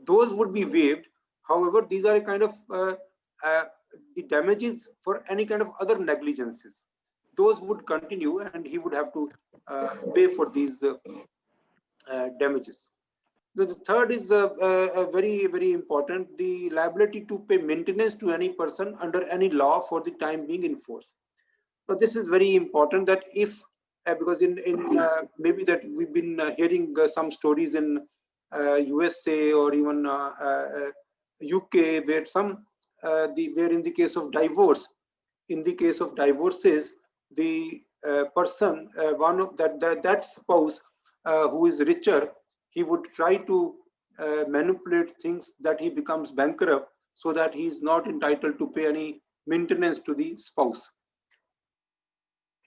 B: those would be waived. However, these are a kind of the damages for any kind of other negligences. Those would continue and he would have to pay for these damages. The third is very, very important, the liability to pay maintenance to any person under any law for the time being in force. So this is very important, that if, because in maybe that we've been hearing some stories in USA or even UK, where where in the case of divorce, in the case of divorces, the person, one of that spouse who is richer, he would try to manipulate things that he becomes bankrupt, so that he is not entitled to pay any maintenance to the spouse.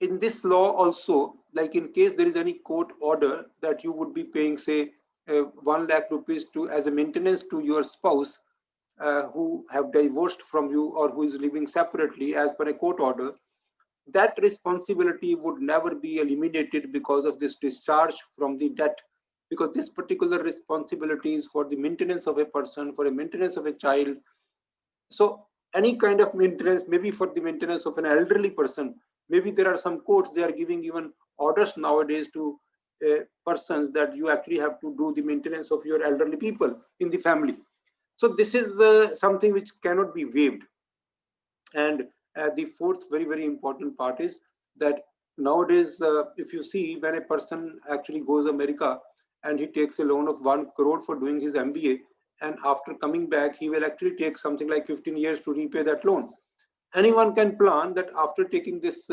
B: In this law also, like in case there is any court order that you would be paying, say, 1 lakh rupees as a maintenance to your spouse who have divorced from you or who is living separately as per a court order, that responsibility would never be eliminated because of this discharge from the debt, because this particular responsibility is for the maintenance of a person, for a maintenance of a child. So any kind of maintenance, maybe for the maintenance of an elderly person, maybe there are some courts, they are giving even orders nowadays to persons that you actually have to do the maintenance of your elderly people in the family. So this is something which cannot be waived. And the fourth very, very important part is that nowadays, if you see, when a person actually goes to America and he takes a loan of 1 crore for doing his MBA, and after coming back, he will actually take something like 15 years to repay that loan. Anyone can plan that after taking this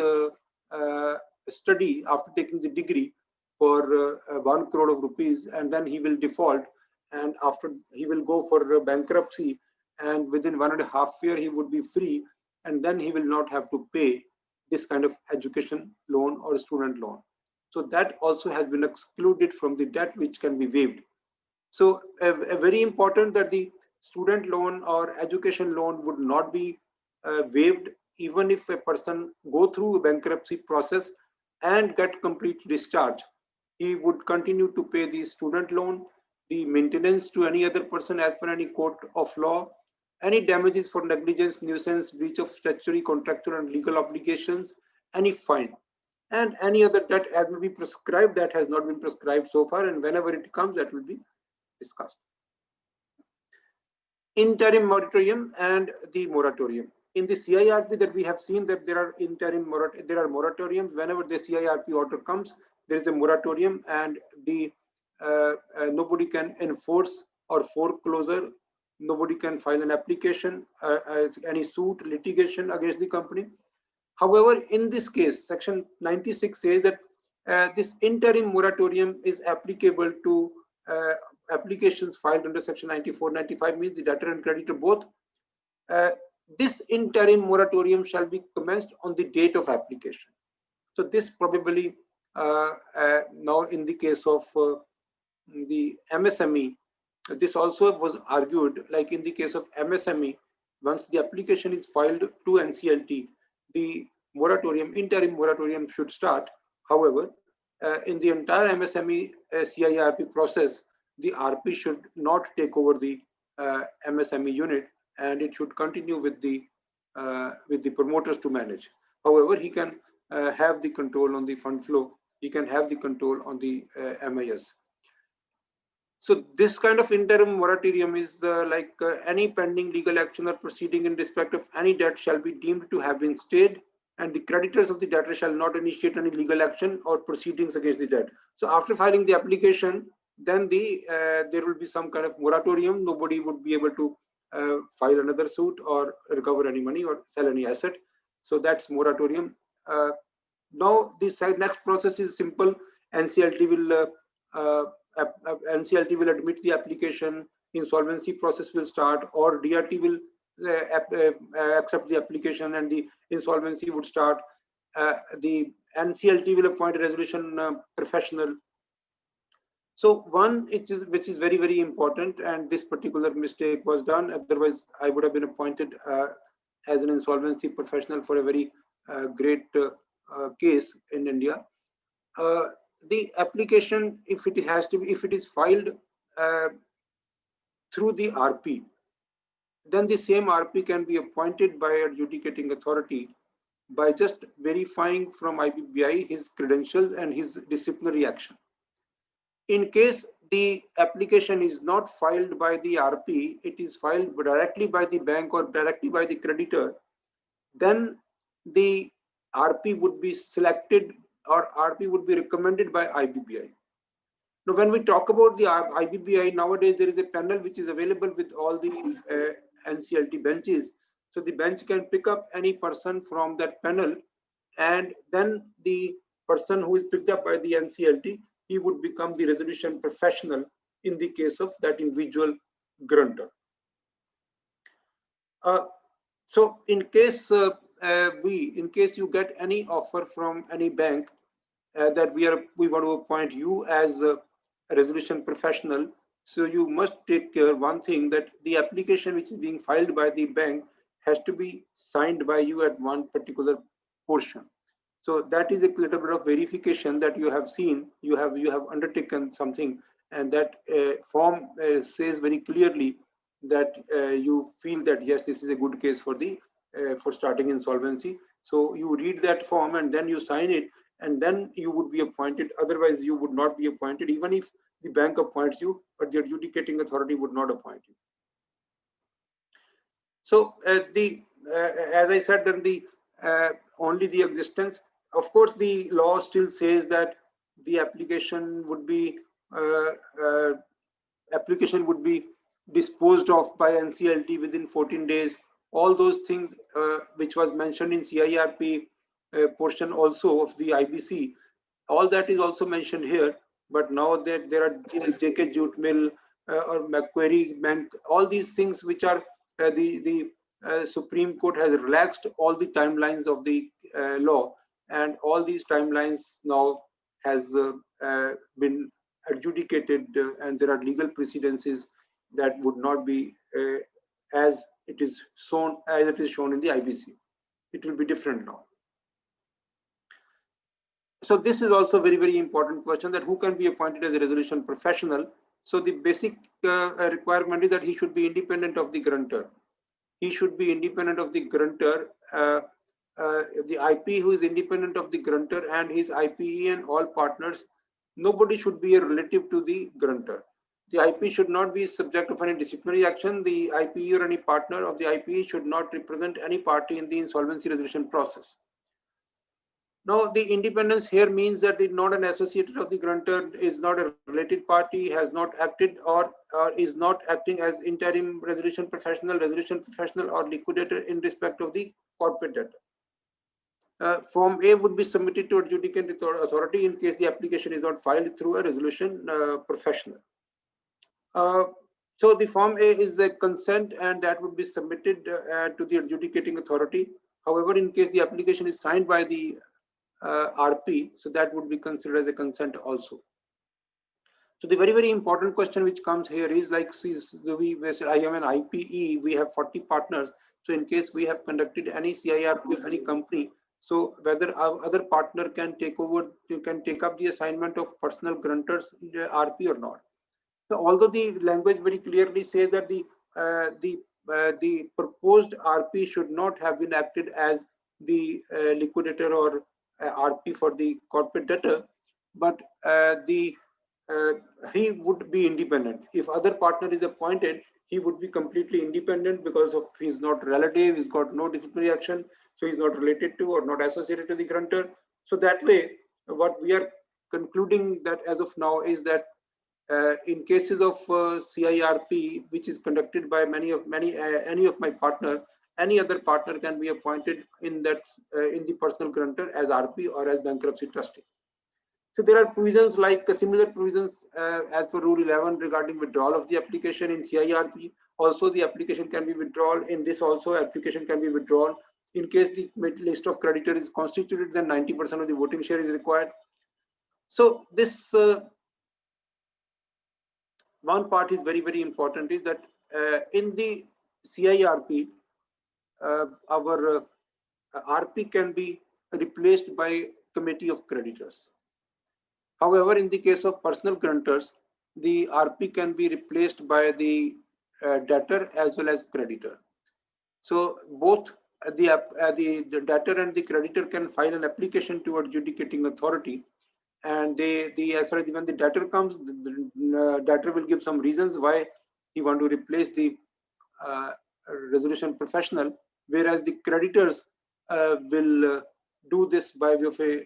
B: study, after taking the degree for 1 crore of rupees, and then he will default, and after he will go for bankruptcy, and within 1.5 years he would be free, and then he will not have to pay this kind of education loan or student loan. So that also has been excluded from the debt which can be waived. So a very important that the student loan or education loan would not be waived even if a person go through a bankruptcy process and get complete discharge, he would continue to pay the student loan, the maintenance to any other person as per any court of law, any damages for negligence, nuisance, breach of statutory, contractual and legal obligations, any fine, and any other debt as will be prescribed that has not been prescribed so far, and whenever it comes, that will be discussed. Interim moratorium and the moratorium. In the CIRP that we have seen that there are moratoriums. Whenever the CIRP order comes, there is a moratorium, and the nobody can enforce or foreclosure. Nobody can file an application, any suit, litigation against the company. However, in this case, Section 96 says that this interim moratorium is applicable to applications filed under Section 94, 95, means the debtor and creditor both. This interim moratorium shall be commenced on the date of application. So this probably now in the case of the MSME, this also was argued, like in the case of MSME, once the application is filed to NCLT, the interim moratorium should start. However, in the entire MSME CIRP process, the RP should not take over the MSME unit, and it should continue with the promoters to manage. However, he can have the control on the fund flow. He can have the control on the MIS. So this kind of interim moratorium is like any pending legal action or proceeding in respect of any debt shall be deemed to have been stayed, and the creditors of the debtor shall not initiate any legal action or proceedings against the debt. So after filing the application, then there will be some kind of moratorium. Nobody would be able to file another suit or recover any money or sell any asset. So that's moratorium. Now this next process is simple. NCLT will admit the application, insolvency process will start, or DRT will accept the application and the insolvency would start. The NCLT will appoint a resolution professional. So one which is very, very important, and this particular mistake was done, otherwise I would have been appointed as an insolvency professional for a very great case in India. The application, if it is filed through the RP, then the same RP can be appointed by adjudicating authority by just verifying from IBBI his credentials and his disciplinary action. In case the application is not filed by the RP, it is filed directly by the bank or directly by the creditor, then the RP would be selected or RP would be recommended by IBBI. Now, when we talk about the IBBI, nowadays there is a panel which is available with all the NCLT benches. So the bench can pick up any person from that panel, and then the person who is picked up by the NCLT, he would become the resolution professional in the case of that individual grantor. So in case in case you get any offer from any bank that we want to appoint you as a resolution professional, so you must take care one thing, that the application which is being filed by the bank has to be signed by you at one particular portion. So that is a little bit of verification that you have seen, you have undertaken something, and that form says very clearly that you feel that yes, this is a good case for the for starting insolvency. So you read that form and then you sign it, and then you would be appointed. Otherwise you would not be appointed, even if the bank appoints you, but the adjudicating authority would not appoint you. So as I said, then the only the existence, of course the law still says that the application would be disposed of by NCLT within 14 days. All those things which was mentioned in CIRP portion also of the IBC, all that is also mentioned here. But now that there are JK Jute Mill or Macquarie Bank, all these things which are the Supreme Court has relaxed all the timelines of the law, and all these timelines now has been adjudicated, and there are legal precedences that would not be as it is shown in the IBC. it will be different now. So this is also very, very important question, that who can be appointed as a resolution professional. So the basic requirement is that he should be independent of the grantor. He should be independent of the grantor. The IP who is independent of the grantor and his IPE and all partners, nobody should be a relative to the grantor. The IP should not be subject of any disciplinary action. The IPE or any partner of the IPE should not represent any party in the insolvency resolution process. Now, the independence here means that it's not an associate of the grantor, is not a related party, has not acted or is not acting as interim resolution professional, or liquidator in respect of the corporate debtor. Form A would be submitted to adjudicant authority in case the application is not filed through a resolution professional. So the Form A is a consent, and that would be submitted to the adjudicating authority. However, in case the application is signed by the RP, so that would be considered as a consent also. So the very, very important question which comes here is like, I am an IPE, we have 40 partners. So in case we have conducted any CIRP of any company, so whether our other partner can take over, you can take up the assignment of personal grantors in the RP or not. So although the language very clearly says that the proposed RP should not have been acted as the liquidator or RP for the corporate debtor, but he would be independent. If other partner is appointed, he would be completely independent because of he's not relative, he's got no disciplinary action, so he's not related to or not associated to the grantor. So that way, what we are concluding that as of now is that in cases of CIRP, which is conducted by any of my partner, any other partner can be appointed in that in the personal grantor as RP or as bankruptcy trustee. So there are provisions like similar provisions as per Rule 11 regarding withdrawal of the application in CIRP. Also, the application can be withdrawn. In this also, application can be withdrawn. In case the list of creditor is constituted, then 90% of the voting share is required. So this one part is very, very important, is that in the CIRP, our RP can be replaced by committee of creditors. However, in the case of personal grantors, the RP can be replaced by the debtor as well as creditor. So both the debtor and the creditor can file an application to adjudicating authority, and as far as when the debtor comes, the debtor will give some reasons why he want to replace the resolution professional, whereas the creditors will do this by way of a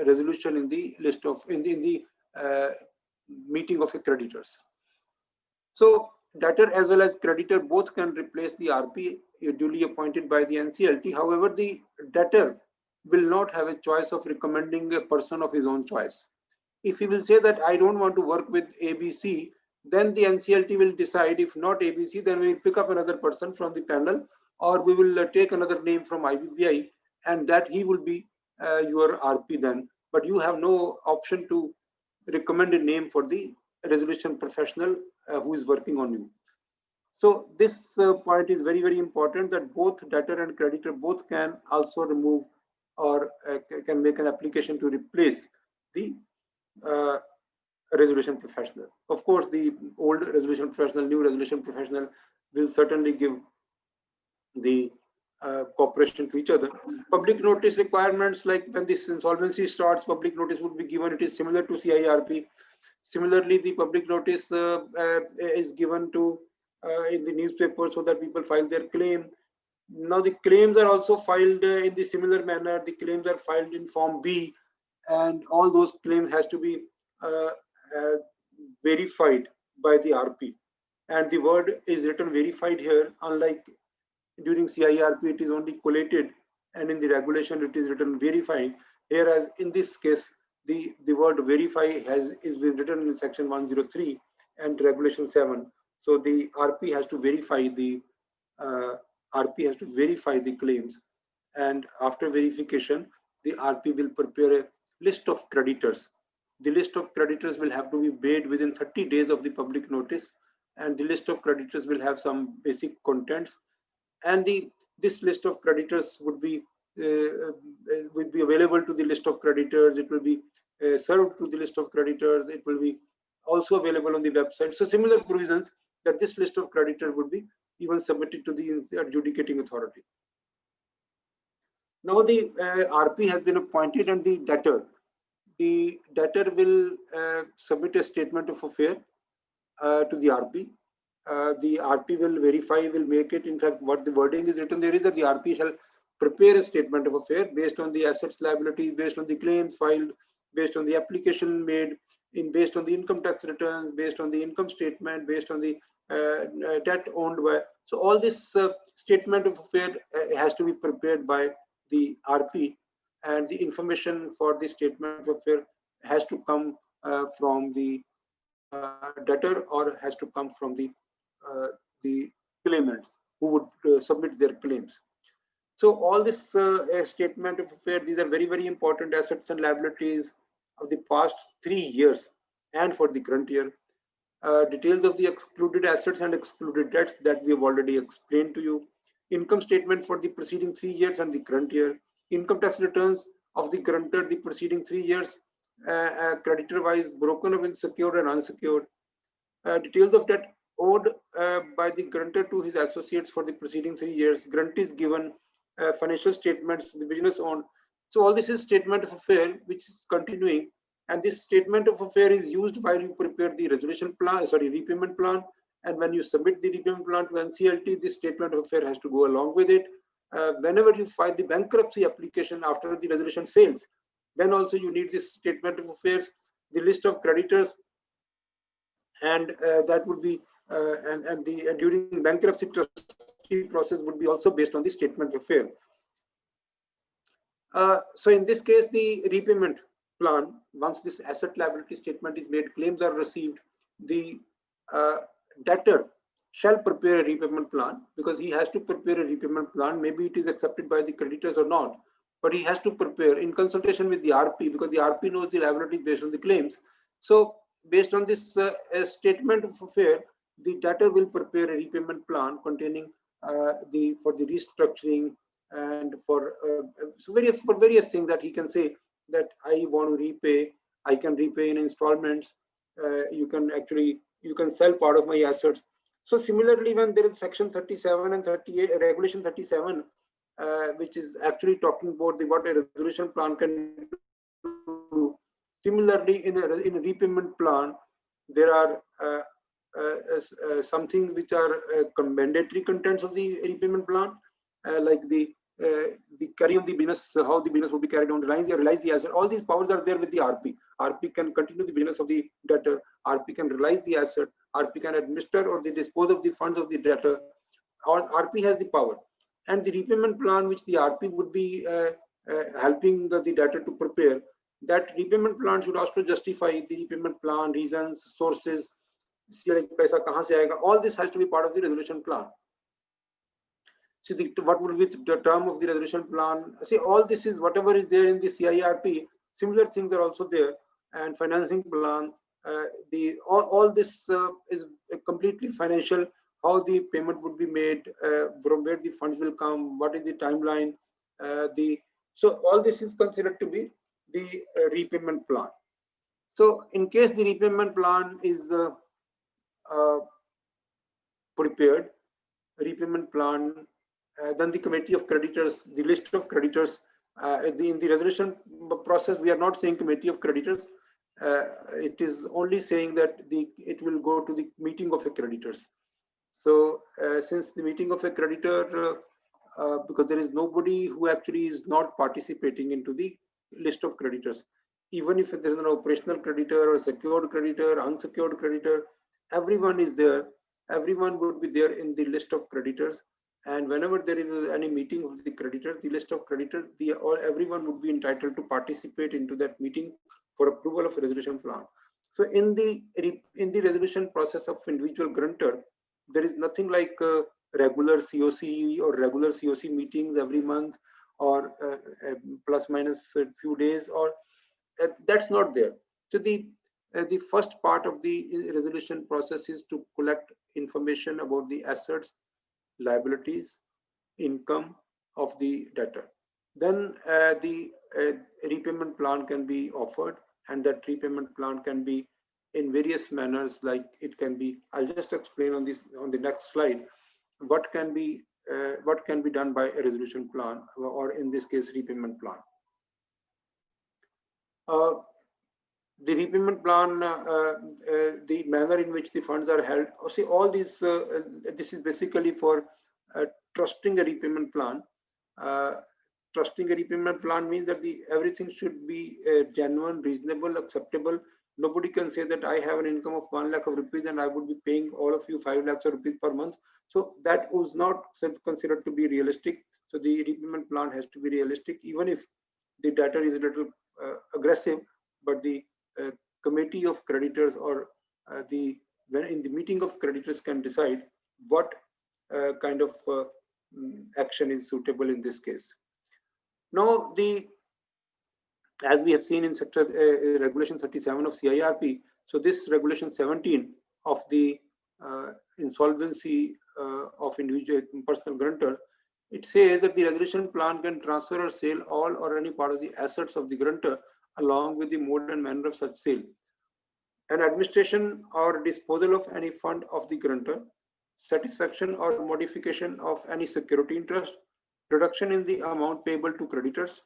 B: resolution in the list of in the meeting of the creditors. So debtor as well as creditor both can replace the RP duly appointed by the NCLT. However, the debtor will not have a choice of recommending a person of his own choice. If he will say that I don't want to work with ABC, then the NCLT will decide, if not ABC, then we will pick up another person from the panel, or we will take another name from IBBI, and that he will be your RP then. But you have no option to recommend a name for the resolution professional who is working on you. So this point is very, very important, that both debtor and creditor both can also remove or can make an application to replace the resolution professional. Of course, the old resolution professional, new resolution professional will certainly give the cooperation to each other. Public notice requirements, like when this insolvency starts, public notice would be given. It is similar to CIRP. Similarly, the public notice is given to in the newspaper so that people file their claim. Now the claims are also filed in the similar manner. The claims are filed in Form B, and all those claims has to be verified by the RP. And the word is written verified here, unlike during CIRP it is only collated, and in the regulation it is written verifying. Whereas in this case, the word verify is been written in section 103 and regulation 7. So the RP has to verify the claims, and after verification, the RP will prepare a list of creditors. The list of creditors will have to be paid within 30 days of the public notice, and the list of creditors will have some basic contents. And this list of creditors would be will be available to the list of creditors. It will be served to the list of creditors. It will be also available on the website. So similar provisions that this list of creditors would be even submitted to the adjudicating authority. Now the RP has been appointed, and the debtor will submit a statement of affair to the RP. The RP will verify, will make it. In fact, what the wording is written there is that the RP shall prepare a statement of affair based on the assets, liabilities, based on the claims filed, based on the application made, based on the income tax returns, based on the income statement, based on the debt owned by. So all this statement of affair has to be prepared by the RP, and the information for the statement of affair has to come from the debtor, or has to come from the claimants who would submit their claims. So all this statement of affair, these are very, very important assets and liabilities of the past 3 years and for the current year. Details of the excluded assets and excluded debts that we have already explained to you. Income statement for the preceding 3 years and the current year. Income tax returns of the grantor the preceding 3 years, creditor wise, broken up in secured and unsecured. Details of debt owed by the grantor to his associates for the preceding 3 years. Grantees given, financial statements, the business owned. So all this is statement of affair which is continuing, and this statement of affair is used while you prepare the resolution plan, repayment plan, and when you submit the repayment plan to NCLT, this statement of affair has to go along with it. Whenever you file the bankruptcy application after the resolution fails, then also you need this statement of affairs, the list of creditors, and that would be and during bankruptcy trustee process would be also based on the statement of affair. So in this case, the repayment plan, once this asset liability statement is made, claims are received, the debtor shall prepare a repayment plan, because he has to prepare a repayment plan. Maybe it is accepted by the creditors or not, but he has to prepare in consultation with the RP, because the RP knows the liabilities based on the claims. So based on this statement of affair, the debtor will prepare a repayment plan containing for the restructuring, and for various things that he can say that I want to repay. I can repay in installments. You can sell part of my assets. So similarly, when there is section 37 and 38, regulation 37, which is actually talking about what a resolution plan can do. Similarly, in a repayment plan, there are some things which are mandatory contents of the repayment plan, like the carry of the business, how the business will be carried on, realize the asset. All these powers are there with the RP. RP can continue the business of the debtor. RP can realize the asset. RP can administer or dispose of the funds of the debtor. Or RP has the power. And the repayment plan, which the RP would be helping the debtor to prepare, that repayment plan should also justify the repayment plan, reasons, sources, like paisa kahan se aayega. All this has to be part of the resolution plan. See, what would be the term of the resolution plan? See, all this is whatever is there in the CIRP. Similar things are also there, and financing plan. All this is completely financial. How the payment would be made, from where the funds will come, what is the timeline. So all this is considered to be the repayment plan. So in case the repayment plan is prepared, repayment plan, then the committee of creditors, the list of creditors, in the resolution process, we are not saying committee of creditors. It is only saying that it will go to the meeting of the creditors. So since the meeting of a creditor, because there is nobody who actually is not participating into the list of creditors, even if there is an operational creditor or secured creditor, unsecured creditor, everyone is there. Everyone would be there in the list of creditors. And whenever there is any meeting of the creditor, the list of creditors, everyone would be entitled to participate into that meeting for approval of a resolution plan. So in the resolution process of individual grantor, there is nothing like regular COC or regular COC meetings every month, or plus minus a few days, or that's not there. So the first part of the resolution process is to collect information about the assets, liabilities, income of the debtor. then the repayment plan can be offered, and that repayment plan can be in various manners. Like it can be, I'll just explain on this on the next slide what can be done by a resolution plan, or in this case repayment plan. The repayment plan, the manner in which the funds are held. See, all these, this is basically for trusting a repayment plan. Trusting a repayment plan means that everything should be genuine, reasonable, acceptable. Nobody can say that I have an income of 1 lakh of rupees and I would be paying all of you 5 lakhs of rupees per month. So that was not considered to be realistic. So the repayment plan has to be realistic, even if the debtor is a little aggressive, but the committee of creditors, or when in the meeting of creditors, can decide what kind of action is suitable in this case. Now, as we have seen in regulation 37 of CIRP, so this regulation 17 of the insolvency of individual personal guarantor, it says that the resolution plan can transfer or sell all or any part of the assets of the guarantor along with the mode and manner of such sale. An administration or disposal of any fund of the guarantor, satisfaction or modification of any security interest, reduction in the amount payable to creditors,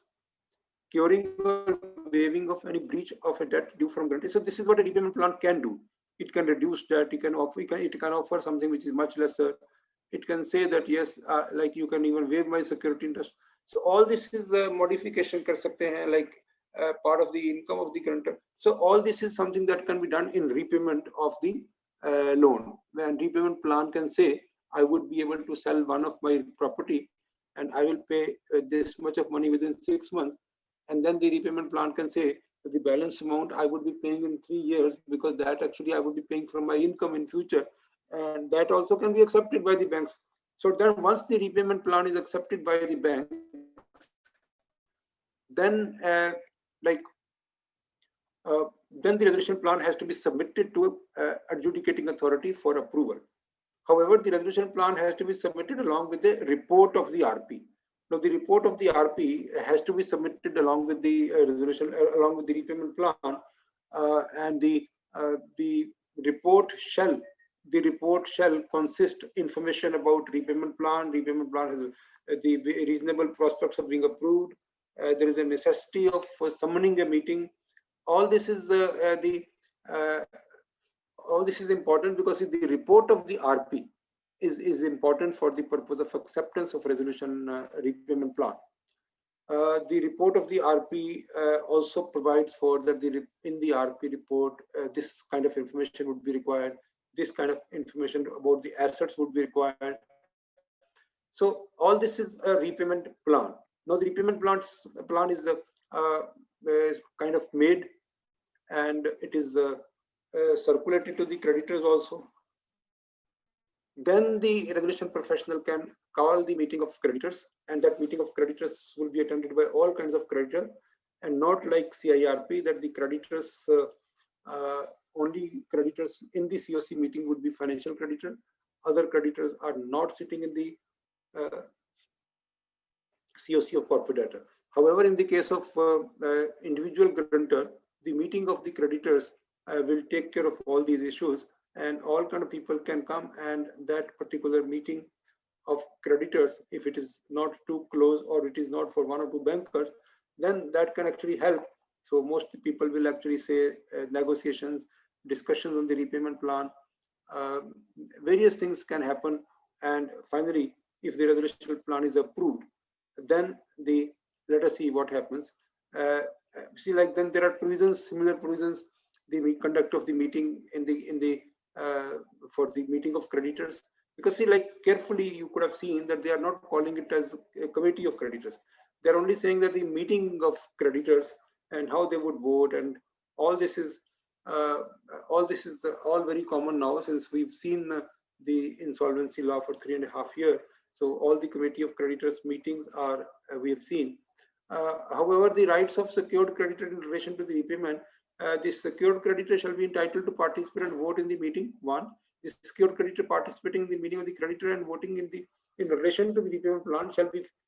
B: curing or waiving of any breach of a debt due from guarantee. So this is what a repayment plan can do. It can reduce debt. It can offer something which is much lesser. It can say that yes, like you can even waive my security interest. So all this is a modification kar sakte hain, like part of the income of the guarantor. So all this is something that can be done in repayment of the loan. When repayment plan can say, I would be able to sell one of my property and I will pay this much of money within 6 months. And then the repayment plan can say the balance amount I would be paying in 3 years, because that actually I would be paying from my income in future. And that also can be accepted by the banks. So then once the repayment plan is accepted by the bank, then then the resolution plan has to be submitted to adjudicating authority for approval. However, the resolution plan has to be submitted along with the report of the RP. Now, the report of the RP has to be submitted along with the resolution, along with the repayment plan, and the report shall consist information about repayment plan. Repayment plan has the reasonable prospects of being approved. There is a necessity of summoning a meeting. All this is all this is important because the report of the RP is important for the purpose of acceptance of resolution repayment plan. The report of the RP also provides for that in the RP report, this kind of information would be required. This kind of information about the assets would be required. So all this is a repayment plan. Now the repayment plan is kind of made, and it is circulated to the creditors also. Then the resolution professional can call the meeting of creditors, and that meeting of creditors will be attended by all kinds of creditors, and not like CIRP that the creditors, only creditors in the COC meeting would be financial creditor. Other creditors are not sitting in the COC of corporate debtor. However, in the case of individual guarantor, the meeting of the creditors will take care of all these issues, and all kind of people can come, and that particular meeting of creditors, if it is not too close or it is not for 1 or 2 bankers, then that can actually help. So most people will actually say negotiations, discussions on the repayment plan, various things can happen. And finally, if the resolution plan is approved, then let us see what happens. See, like then there are provisions, similar provisions, the conduct of the meeting for the meeting of creditors. Because see, like carefully you could have seen that they are not calling it as a committee of creditors. They're only saying that the meeting of creditors and how they would vote, and all this is all very common now, since we've seen the insolvency law for 3.5 years. So all the committee of creditors meetings are we have seen. However, the rights of secured creditor in relation to the repayment, the secured creditor shall be entitled to participate and vote in the meeting. 1, the secured creditor participating in the meeting of the creditor and voting in relation to the repayment plan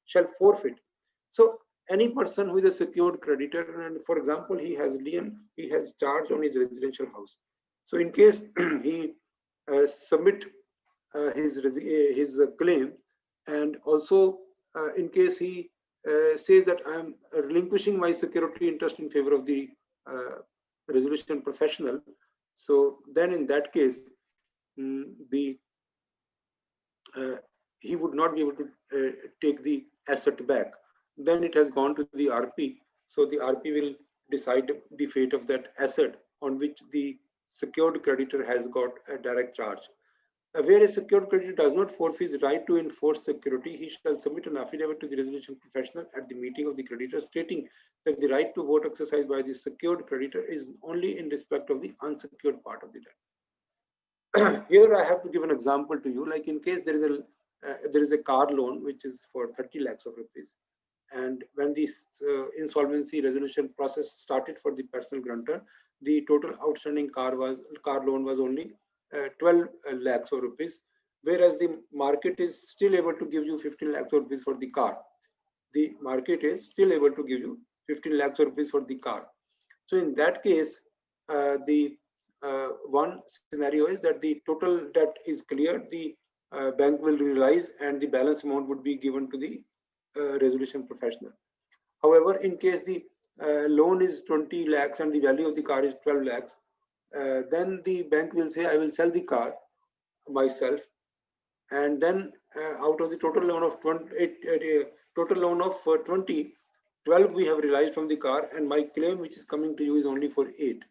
B: shall forfeit. So any person who is a secured creditor, and for example, he has charge on his residential house. So in case he submit his claim, and also in case he says that I am relinquishing my security interest in favor of the resolution professional, so then in that case, the he would not be able to take the asset back. Then it has gone to the RP. So the RP will decide the fate of that asset on which the secured creditor has got a direct charge. Where a secured creditor does not forfeit his right to enforce security, he shall submit an affidavit to the resolution professional at the meeting of the creditor stating that the right to vote exercised by the secured creditor is only in respect of the unsecured part of the debt. Here I have to give an example to you. Like in case there is a car loan which is for 30 lakhs of rupees, and when the insolvency resolution process started for the personal grantor, the total outstanding car loan was only 12 lakhs of rupees, whereas the market is still able to give you 15 lakhs of rupees for the car. The market is still able to give you 15 lakhs of rupees for the car. So in that case, the one scenario is that the total debt is cleared, the bank will realize, and the balance amount would be given to the resolution professional. However, in case the loan is 20 lakhs and the value of the car is 12 lakhs, then the bank will say, I will sell the car myself, and then out of the total loan of 20, 12 we have realized from the car, and my claim which is coming to you is only for 8.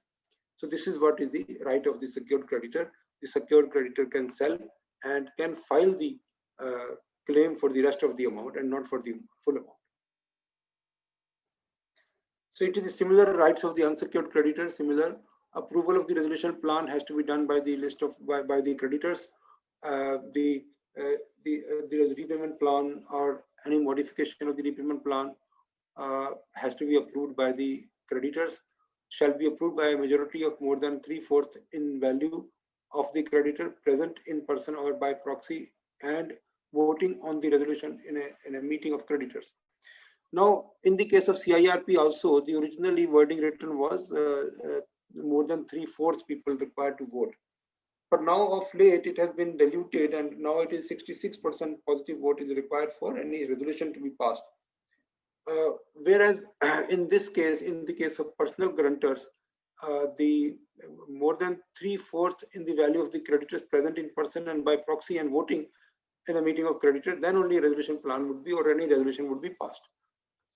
B: So this is what is the right of the secured creditor. The secured creditor can sell and can file the claim for the rest of the amount and not for the full amount. So it is the similar rights of the unsecured creditor. Similar approval of the resolution plan has to be done by the list of by the creditors. The repayment plan or any modification of the repayment plan has to be approved by the creditors. Shall be approved by a majority of more than 3/4 in value of the creditor present in person or by proxy and voting on the resolution in a meeting of creditors. Now, in the case of CIRP also, the originally wording written was more than 3/4 people required to vote. But now of late, it has been diluted, and now it is 66% positive vote is required for any resolution to be passed. Whereas in this case, in the case of personal guarantors, the more than 3/4 in the value of the creditors present in person and by proxy and voting in a meeting of creditors, then only a resolution plan would be, or any resolution would be passed.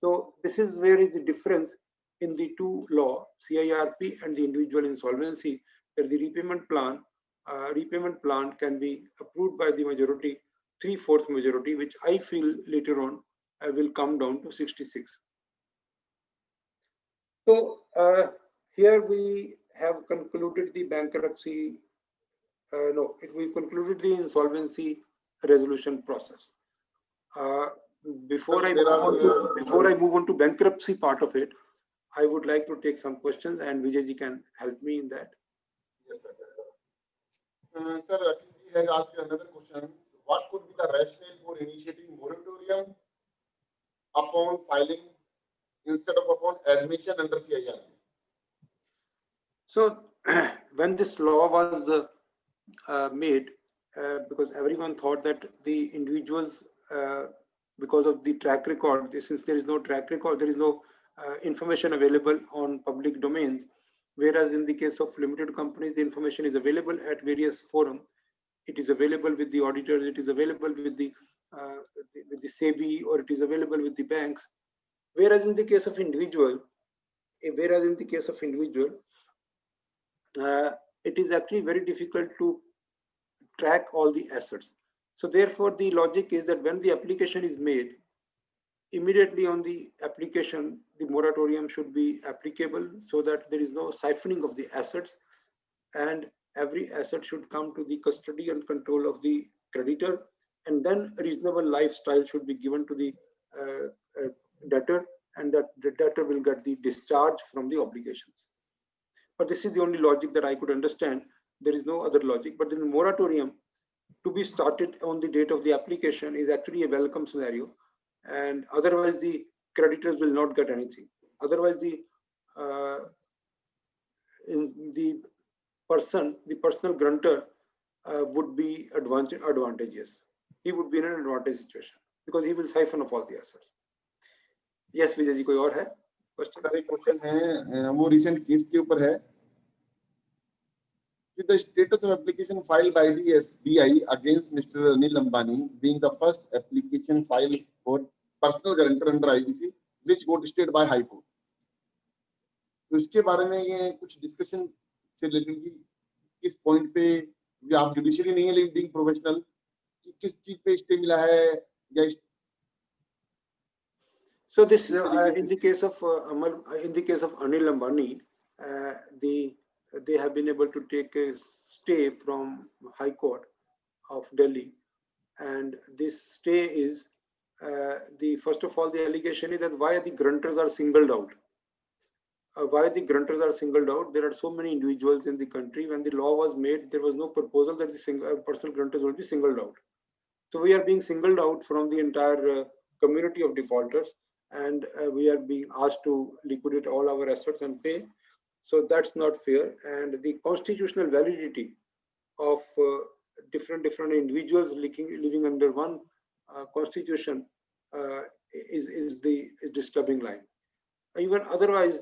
B: So this is where is the difference in the two law, CIRP and the individual insolvency, that the repayment plan can be approved by the majority, 3/4 majority, which I feel later on will come down to 66. So here we have concluded the bankruptcy. We concluded the insolvency resolution process. Before I move on to bankruptcy part of it, I would like to take some questions, and Vijayji can help me in that.
A: Yes, sir. Sir, Achilji has asked you another question. What could be the rationale for initiating moratorium upon filing instead of upon admission under CIRP?
B: So when this law was made, because everyone thought that the individuals, because of the track record, since there is no track record, there is no information available on public domains, whereas in the case of limited companies, the information is available at various forums. It is available with the auditors, it is available with the SEBI, or it is available with the banks. Whereas in the case of individual, it is actually very difficult to track all the assets. So therefore, the logic is that when the application is made, immediately on the application, the moratorium should be applicable, so that there is no siphoning of the assets, and every asset should come to the custody and control of the creditor, and then a reasonable lifestyle should be given to the debtor, and that the debtor will get the discharge from the obligations. But this is the only logic that I could understand. There is no other logic. But in the moratorium, to be started on the date of the application is actually a welcome scenario. And otherwise, the creditors will not get anything. Otherwise, the personal grunter would be advantageous. He would be in an advantage situation because he will siphon off all the assets. Yes, Vijay ji, कोई और है question?
A: Sir एक question है, वो recent case के ऊपर है कि the status of application filed by the SBI against Mr. Anil Ambani being the first application filed for personal guarantor under IBC which got stayed by High Court. तो इसके बारे में ये कुछ डिस्कशन से रिलेटेड कि किस पॉइंट पे आप जुडिशियरी नहीं है लेकिन बीइंग प्रोफेशनल किस चीज पे स्टे मिला है या
B: So this in the case of Anil Ambani, they have been able to take a stay from High Court of Delhi, and this stay is the first of all the allegation is that why the grunters are singled out. Why the grunters are singled out? There are so many individuals in the country. When the law was made, there was no proposal that the personal grunters will be singled out. So we are being singled out from the entire community of defaulters, and we are being asked to liquidate all our assets and pay. So that's not fair. And the constitutional validity of different individuals living under one constitution is the disturbing line. Even otherwise,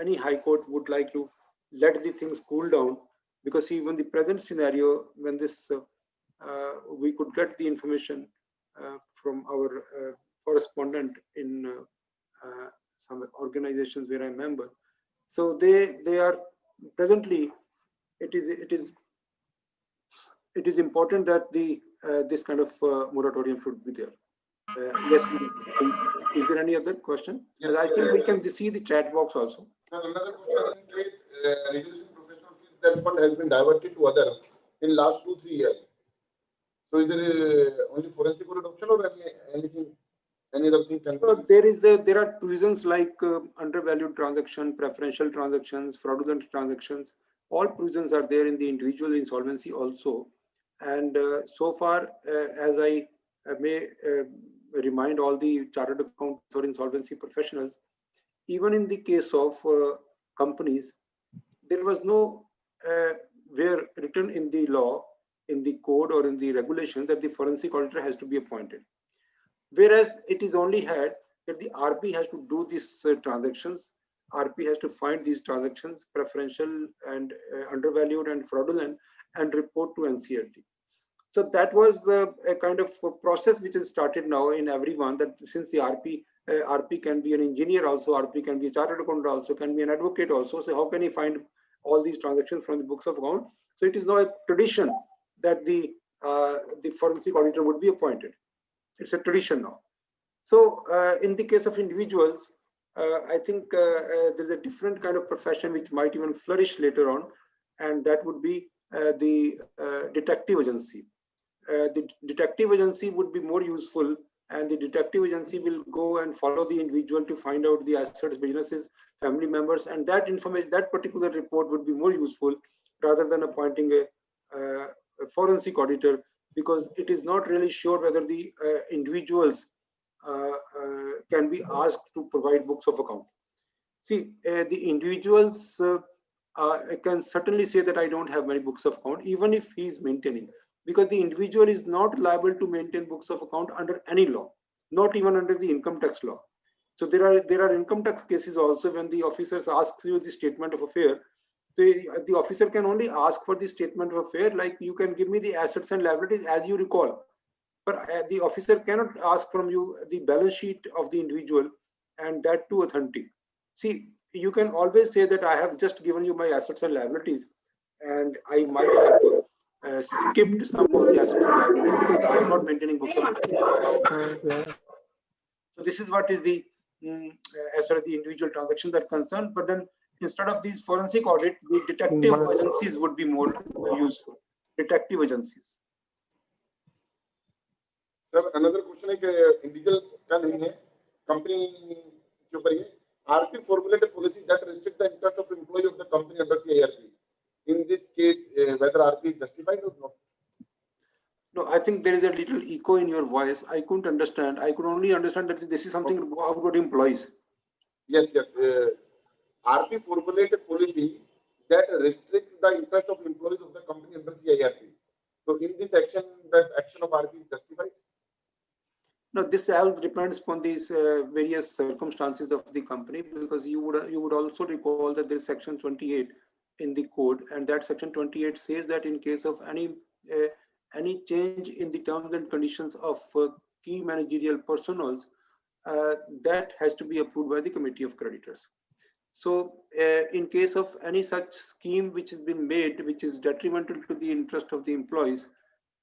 B: any high court would like to let the things cool down, because even the present scenario, when this we could get the information from our correspondent in some organizations where I'm a member. So they are presently. It is important that this kind of moratorium should be there. Yes. Is there any other question? Yes, I think we can see the chat box also.
A: Sir, another question in case resolution professional fees that fund has been diverted to others in last 2-3 years. So is there only forensic audit option or any other thing can be?
B: There are provisions like undervalued transaction, preferential transactions, fraudulent transactions. All provisions are there in the individual insolvency also. And so far, as I may remind all the chartered accountants or insolvency professionals, even in the case of companies, there was no where written in the law, in the code or in the regulation that the forensic auditor has to be appointed. Whereas it is only had that the RP has to do these transactions, RP has to find these transactions, preferential and undervalued and fraudulent, and report to NCLT. So that was a kind of a process which is started now in everyone, that since the RP can be an engineer also, RP can be a chartered accountant also, can be an advocate also. So how can he find all these transactions from the books of account? So it is now a tradition that the forensic auditor would be appointed. It's a tradition now. So in the case of individuals, I think there's a different kind of profession which might even flourish later on, and that would be the detective agency. The detective agency would be more useful, and the detective agency will go and follow the individual to find out the assets, businesses, family members, and that information, that particular report would be more useful rather than appointing a forensic auditor, because it is not really sure whether the individuals can be asked to provide books of account. See, the individuals can certainly say that I don't have many books of account, even if he is maintaining, because the individual is not liable to maintain books of account under any law, not even under the income tax law. So there are income tax cases also when the officers ask you the statement of affair. The officer can only ask for the statement of affair, like you can give me the assets and liabilities as you recall. But the officer cannot ask from you the balance sheet of the individual, and that too authentic. See, you can always say that I have just given you my assets and liabilities, and I might have skipped some of the assets and liabilities because I am not maintaining books of account. So this is what is the as far as the individual transactions are concerned. But then instead of these forensic audit, the detective agencies would be more useful. Detective agencies.
A: Sir, another question is individual का नहीं है, company के ऊपर ये RP formulate a policy that restrict the interest of employee of the company under CIRP. In this case, whether RP is justified or not?
B: No, I think there is a little echo in your voice. I couldn't understand. I could only understand that this is something about employees.
A: Yes, yes. RP formulate a policy that restricts the interest of employees of the company under CIRP. So in this action, that action of RP is justified.
B: Now, this all depends upon these various circumstances of the company, because you would also recall that there is section 28 in the code, and that section 28 says that in case of any change in the terms and conditions of key managerial personnel, that has to be approved by the committee of creditors. So, in case of any such scheme which has been made, which is detrimental to the interest of the employees,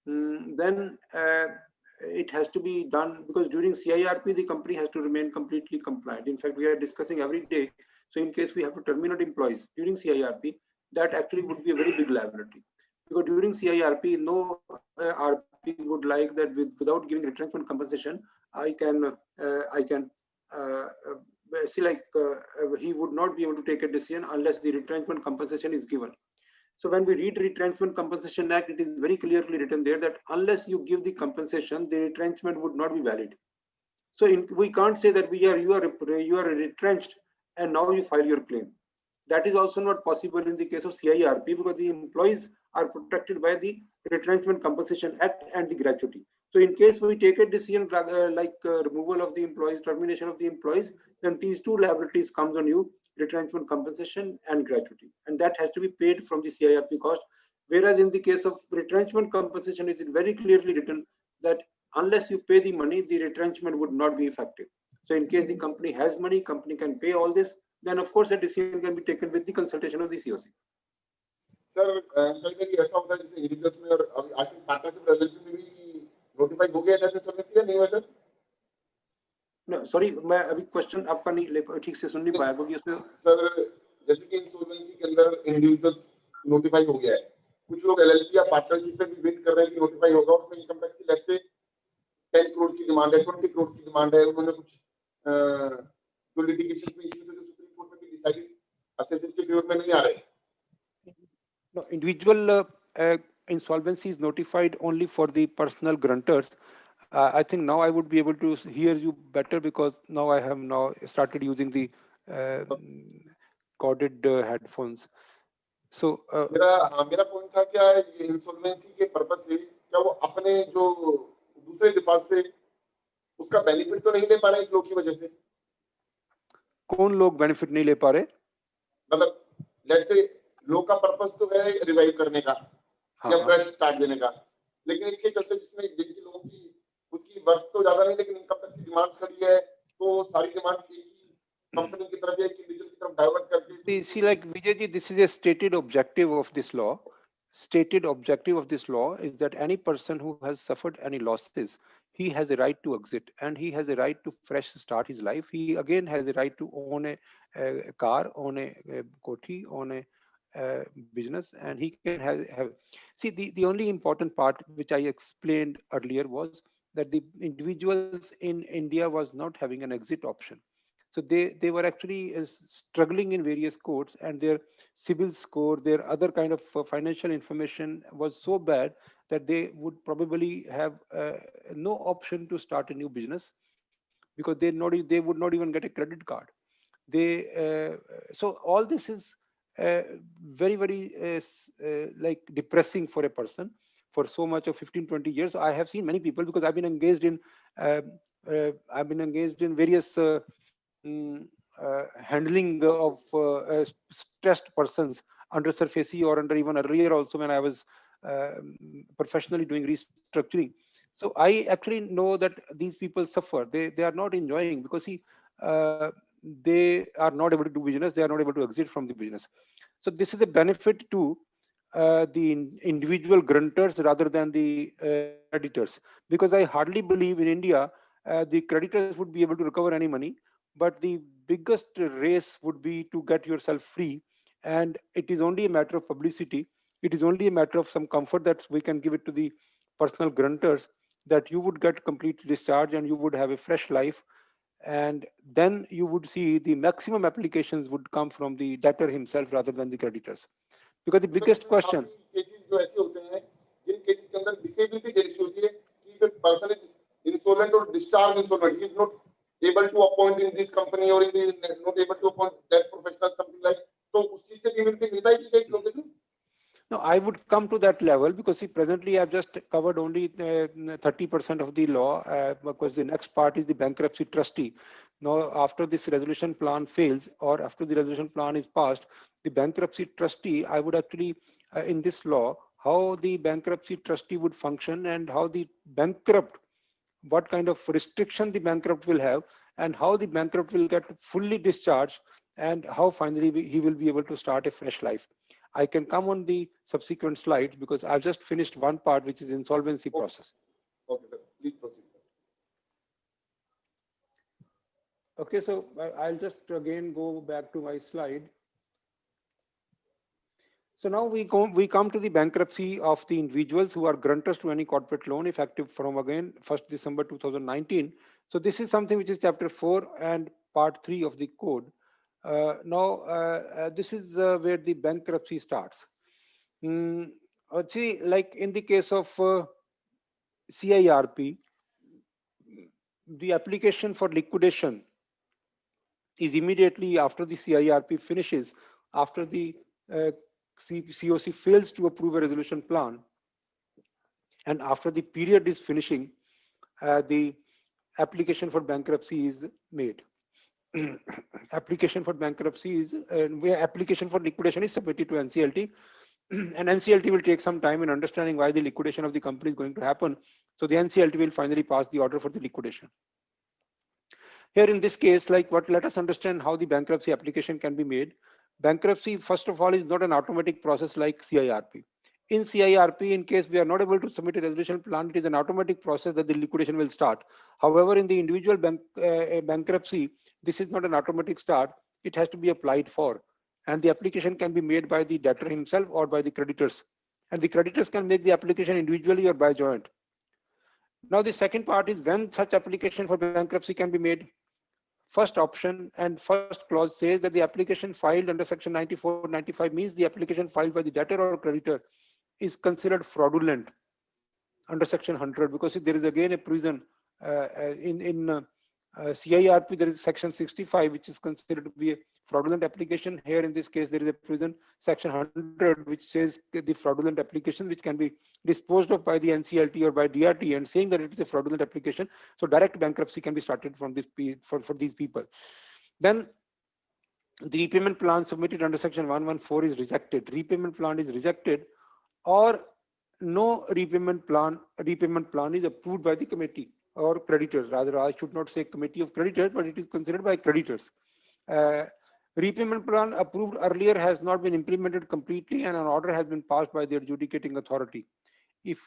B: then it has to be done, because during CIRP, the company has to remain completely compliant. In fact, we are discussing every day. So in case we have to terminate employees during CIRP, that actually would be a very big liability. Because during CIRP, no RP would like that without giving retrenchment compensation, I can see, like he would not be able to take a decision unless the retrenchment compensation is given. So when we read Retrenchment Compensation Act, it is very clearly written there that unless you give the compensation, the retrenchment would not be valid. So we can't say that you are retrenched and now you file your claim. That is also not possible in the case of CIRP, because the employees are protected by the Retrenchment Compensation Act and the gratuity. So in case we take a decision like removal of the employees, termination of the employees, then these two liabilities comes on you: retrenchment compensation and gratuity, and that has to be paid from the CIRP cost. Whereas in the case of retrenchment compensation, it is very clearly written that unless you pay the money, the retrenchment would not be effective. So in case the company has money, company can pay all this, then of course a decision can be taken with the consultation of the COC.
A: Sir कई बार ऐसा होता है जैसे individuals में, और I think partnership रेजल्यूशन में भी notify हो गया शायद सर्विस, या नहीं हुआ सर?
B: No, सॉरी, मैं अभी क्वेश्चन आपका नहीं ठीक से सुन नहीं पाया, क्योंकि उसमें
A: सर जैसे कि इंसॉल्वेंसी के अंदर इंडिविजुअल्स नोटिफाई हो गया है, कुछ लोग एलएलपी या पार्टनरशिप पे भी वेट कर रहे हैं कि नोटिफाई होगा, उसमें इनकम टैक्स की लेट्स से 10 करोड़ की डिमांड है, 20 करोड़ की डिमांड है, उन्होंने कुछ जो लिटिगेशन में इश्यूज है जो सुप्रीम कोर्ट में भी डिसाइडेड असेसेस के फेवर में नहीं आ रहे.
C: No, individual insolvency is notified only for the personal grunters. I think now I would be able to hear you better, because now I have now started using the corded headphones. So
A: मेरा point था क्या ये insolvency के purpose से क्या वो अपने जो दूसरे डिफॉल्ट से उसका बेनिफिट तो नहीं ले पा रहे इस लोग की वजह से?
C: कौन लोग बेनिफिट नहीं ले पा रहे?
A: मतलब लेट्स से लोग का पर्पस तो है रिवाइव करने का या फ्रेश स्टार्ट देने का, लेकिन इसके चलते जिसमें जिनके लोगों की खुद की वर्थ तो ज्यादा नहीं, लेकिन इनकम टैक्स की डिमांड्स खड़ी है, तो सारी डिमांड्स एक ही कंपनी की तरफ या एक इंडिविजुअल की तरफ डाइवर्ट करके.
C: See, like Vijay ji, this is a stated objective of this law. Stated objective of this law is that any person who has suffered any losses, he has a right to exit, and he has a right to fresh start his life. He again has a right to own a car, own a koti, own a business, and he can have. See, the only important part which I explained earlier was that the individuals in India was not having an exit option. So they were actually struggling in various courts, and their CIBIL score, their other kind of financial information was so bad that they would probably have no option to start a new business, because they would not even get a credit card. So all this is very like depressing for a person for so much of 15-20 years. So I have seen many people, because I've been engaged in various handling of stressed persons under SARFAESI, or under even earlier also when I was professionally doing restructuring. So I actually know that these people suffer. They are not enjoying, because see, they are not able to do business. They are not able to exit from the business. So this is a benefit to the individual grunters rather than the creditors, because I hardly believe in India the creditors would be able to recover any money, but the biggest race would be to get yourself free, and it is only a matter of publicity. It is only a matter of some comfort that we can give it to the personal grunters, that you would get complete discharge and you would have a fresh life, and then you would see the maximum applications would come from the debtor himself rather than the creditors. Because the biggest question,
A: cases जो ऐसे होते हैं जिन cases के अंदर disability देखी होती है कि if a person is insolvent or discharged insolvent, he is not able to appoint in this company or he is not able to appoint that professional, something like, तो उस चीज से पेमेंट मिल पाएगी क्या इस लोगों को?
C: No, I would come to that level because see, presently I've just covered only 30% of the law because the next part is the bankruptcy trustee. Now, after this resolution plan fails or after the resolution plan is passed, the bankruptcy trustee, I would actually, in this law, how the bankruptcy trustee would function and how the bankrupt, what kind of restriction the bankrupt will have and how the bankrupt will get fully discharged and how finally he will be able to start a fresh life. I can come on the subsequent slides because I've just finished one part, which is insolvency process.
A: Okay, sir. Please proceed, sir.
C: Okay, so I'll just again go back to my slide. So now we come to the bankruptcy of the individuals who are grantors to any corporate loan effective from again 1st December 2019. So this is something which is chapter 4 and part 3 of the code. This is where the bankruptcy starts. See, like in the case of CIRP, the application for liquidation is immediately after the CIRP finishes, after the COC fails to approve a resolution plan, and after the period is finishing, the application for bankruptcy is made. Application for bankruptcy is where application for liquidation is submitted to NCLT, and NCLT will take some time in understanding why the liquidation of the company is going to happen. So the NCLT will finally pass the order for the liquidation. Here in this case, like what, let us understand how the bankruptcy application can be made. Bankruptcy, first of all, is not an automatic process like CIRP. In CIRP, in case we are not able to submit a resolution plan, it is an automatic process that the liquidation will start. However, in the individual bankruptcy, this is not an automatic start. It has to be applied for. And the application can be made by the debtor himself or by the creditors. And the creditors can make the application individually or by joint. Now, the second part is when such application for bankruptcy can be made. First option and first clause says that the application filed under section 94-95 means the application filed by the debtor or creditor is considered fraudulent under section 100, because there is again a provision in CIRP, there is section 65 which is considered to be a fraudulent application. Here in this case there is a provision section 100 which says the fraudulent application which can be disposed of by the NCLT or by DRT, and saying that it is a fraudulent application, so direct bankruptcy can be started from this for these people. Then the repayment plan submitted under section 114 is rejected. Repayment plan is rejected, or no repayment plan is approved by the committee or creditors. Rather, I should not say committee of creditors, but it is considered by creditors. Repayment plan approved earlier has not been implemented completely and an order has been passed by the adjudicating authority. If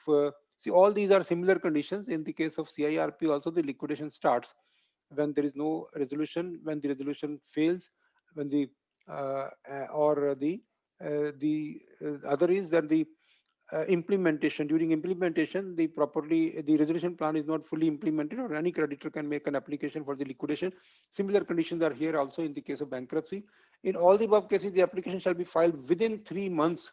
C: see, all these are similar conditions. In the case of CIRP also, the liquidation starts when there is no resolution, when the resolution fails, when the other is that the implementation, during implementation, the resolution plan is not fully implemented, or any creditor can make an application for the liquidation. Similar conditions are here also in the case of bankruptcy. In all the above cases, the application shall be filed within 3 months.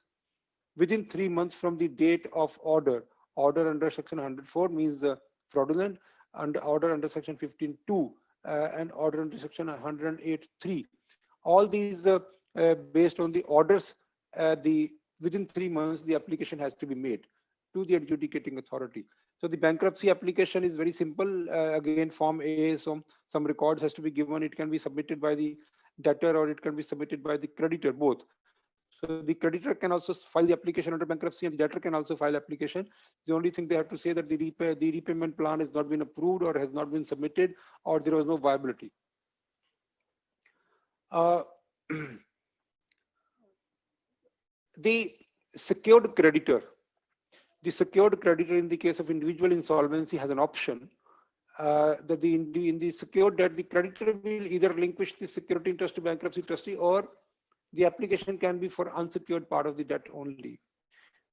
C: Within 3 months from the date of order. Order under section 104 means fraudulent, and order under section 15(2) and order under section 108(3). All these based on the orders, within 3 months, the application has to be made to the adjudicating authority. So the bankruptcy application is very simple. Again, form A, some records has to be given. It can be submitted by the debtor or it can be submitted by the creditor, both. So the creditor can also file the application under bankruptcy and the debtor can also file application. The only thing they have to say that the repayment plan has not been approved or has not been submitted, or there was no viability. The secured creditor in the case of individual insolvency has an option that in the secured debt, the creditor will either relinquish the security interest to bankruptcy trustee, or the application can be for unsecured part of the debt only.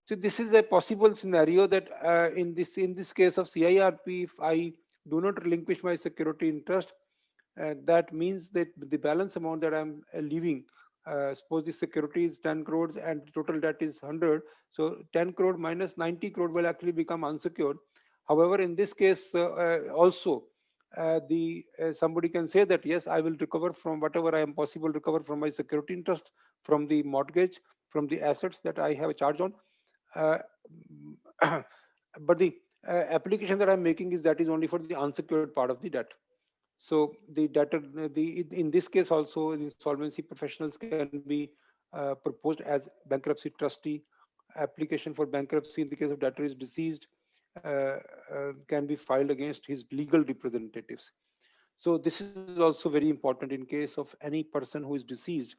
C: So this is a possible scenario that in this case of CIRP, if I do not relinquish my security interest, that means that the balance amount that I'm leaving suppose the security is 10 crores and total debt is 100. So 10 crore minus 90 crore will actually become unsecured. However, in this case also, somebody can say that yes, I will recover from whatever I am possible recover from my security interest, from the mortgage, from the assets that I have a charge on. Uh, but the application that I'm making is that is only for the unsecured part of the debt. So the debtor, in this case also, the insolvency professionals can be proposed as bankruptcy trustee. Application for bankruptcy in the case of debtor is deceased can be filed against his legal representatives. So this is also very important in case of any person who is deceased.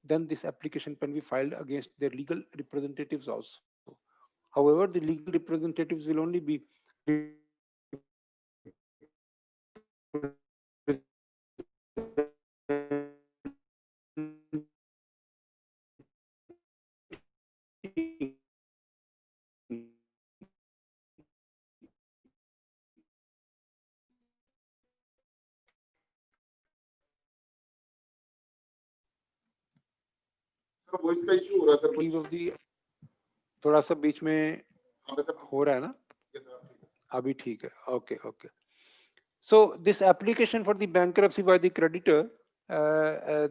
C: Then this application can be filed against their legal representatives also. However, the legal representatives will only be
A: sir voice का issue हो रहा है sir कुछ।
C: of the थोड़ा सा बीच में
A: हाँ sir
C: हो रहा है ना,
A: yes, sir, ठीक है।
C: अभी ठीक है, okay, okay. So this application for the bankruptcy by the creditor, uh,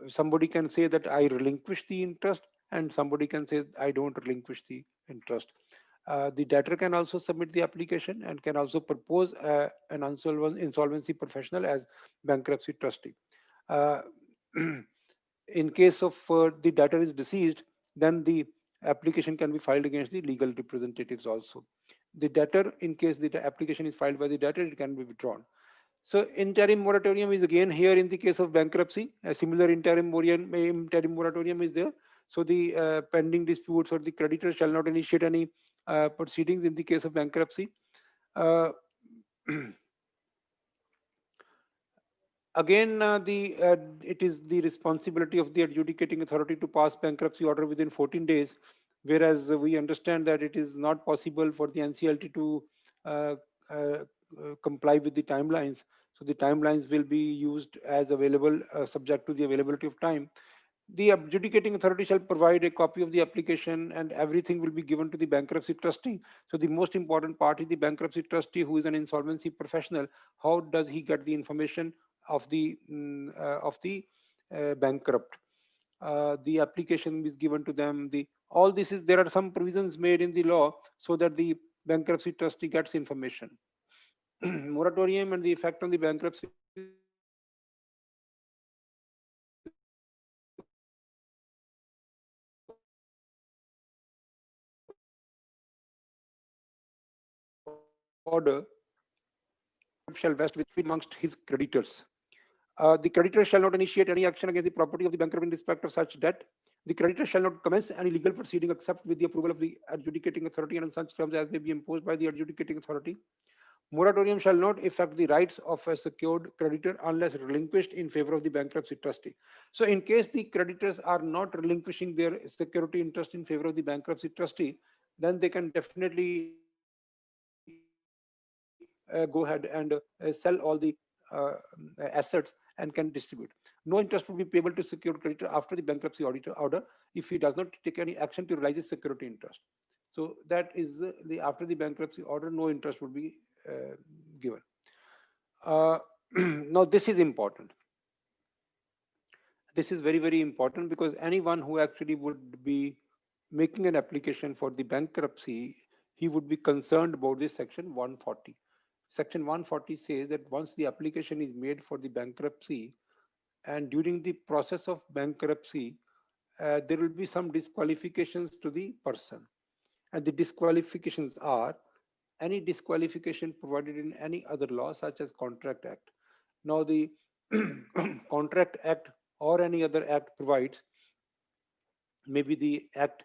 C: somebody can say that I relinquish the interest, and somebody can say I don't relinquish the interest. The debtor can also submit the application and can also propose an insolvency professional as bankruptcy trustee. Uh, in case of the debtor is deceased, then the application can be filed against the legal representatives also. The debtor, in case the application is filed by the debtor, it can be withdrawn. So interim moratorium is again here in the case of bankruptcy. A similar interim moratorium is there. So the pending disputes or the creditor shall not initiate any proceedings in the case of bankruptcy. Again, it is the responsibility of the adjudicating authority to pass bankruptcy order within 14 days, whereas we understand that it is not possible for the NCLT to uh, uh, comply with the timelines. So the timelines will be used as available, subject to the availability of time. The adjudicating authority shall provide a copy of the application, and everything will be given to the bankruptcy trustee. So the most important part is the bankruptcy trustee, who is an insolvency professional. How does he get the information of the bankrupt? The application is given to them. All this is, there are some provisions made in the law so that the bankruptcy trustee gets information. Moratorium and the effect on the bankruptcy order shall vest with amongst his creditors. The creditor shall not initiate any action against the property of the bankrupt in respect of such debt. The creditor shall not commence any legal proceeding except with the approval of the adjudicating authority and on such terms as may be imposed by the adjudicating authority. Moratorium shall not affect the rights of a secured creditor unless relinquished in favor of the bankruptcy trustee. So in case the creditors are not relinquishing their security interest in favor of the bankruptcy trustee, then they can definitely go ahead and sell all the assets and can distribute. No interest will be payable to secured creditor after the bankruptcy order if he does not take any action to realize his security interest. So that is after the bankruptcy order, no interest would be given. Now this is important. This is very, very important, because anyone who actually would be making an application for the bankruptcy, he would be concerned about this section 140. Section 140 says that once the application is made for the bankruptcy, and during the process of bankruptcy, there will be some disqualifications to the person. And the disqualifications are any disqualification provided in any other law, such as Contract Act. Now the Contract Act or any other act provides, maybe the act,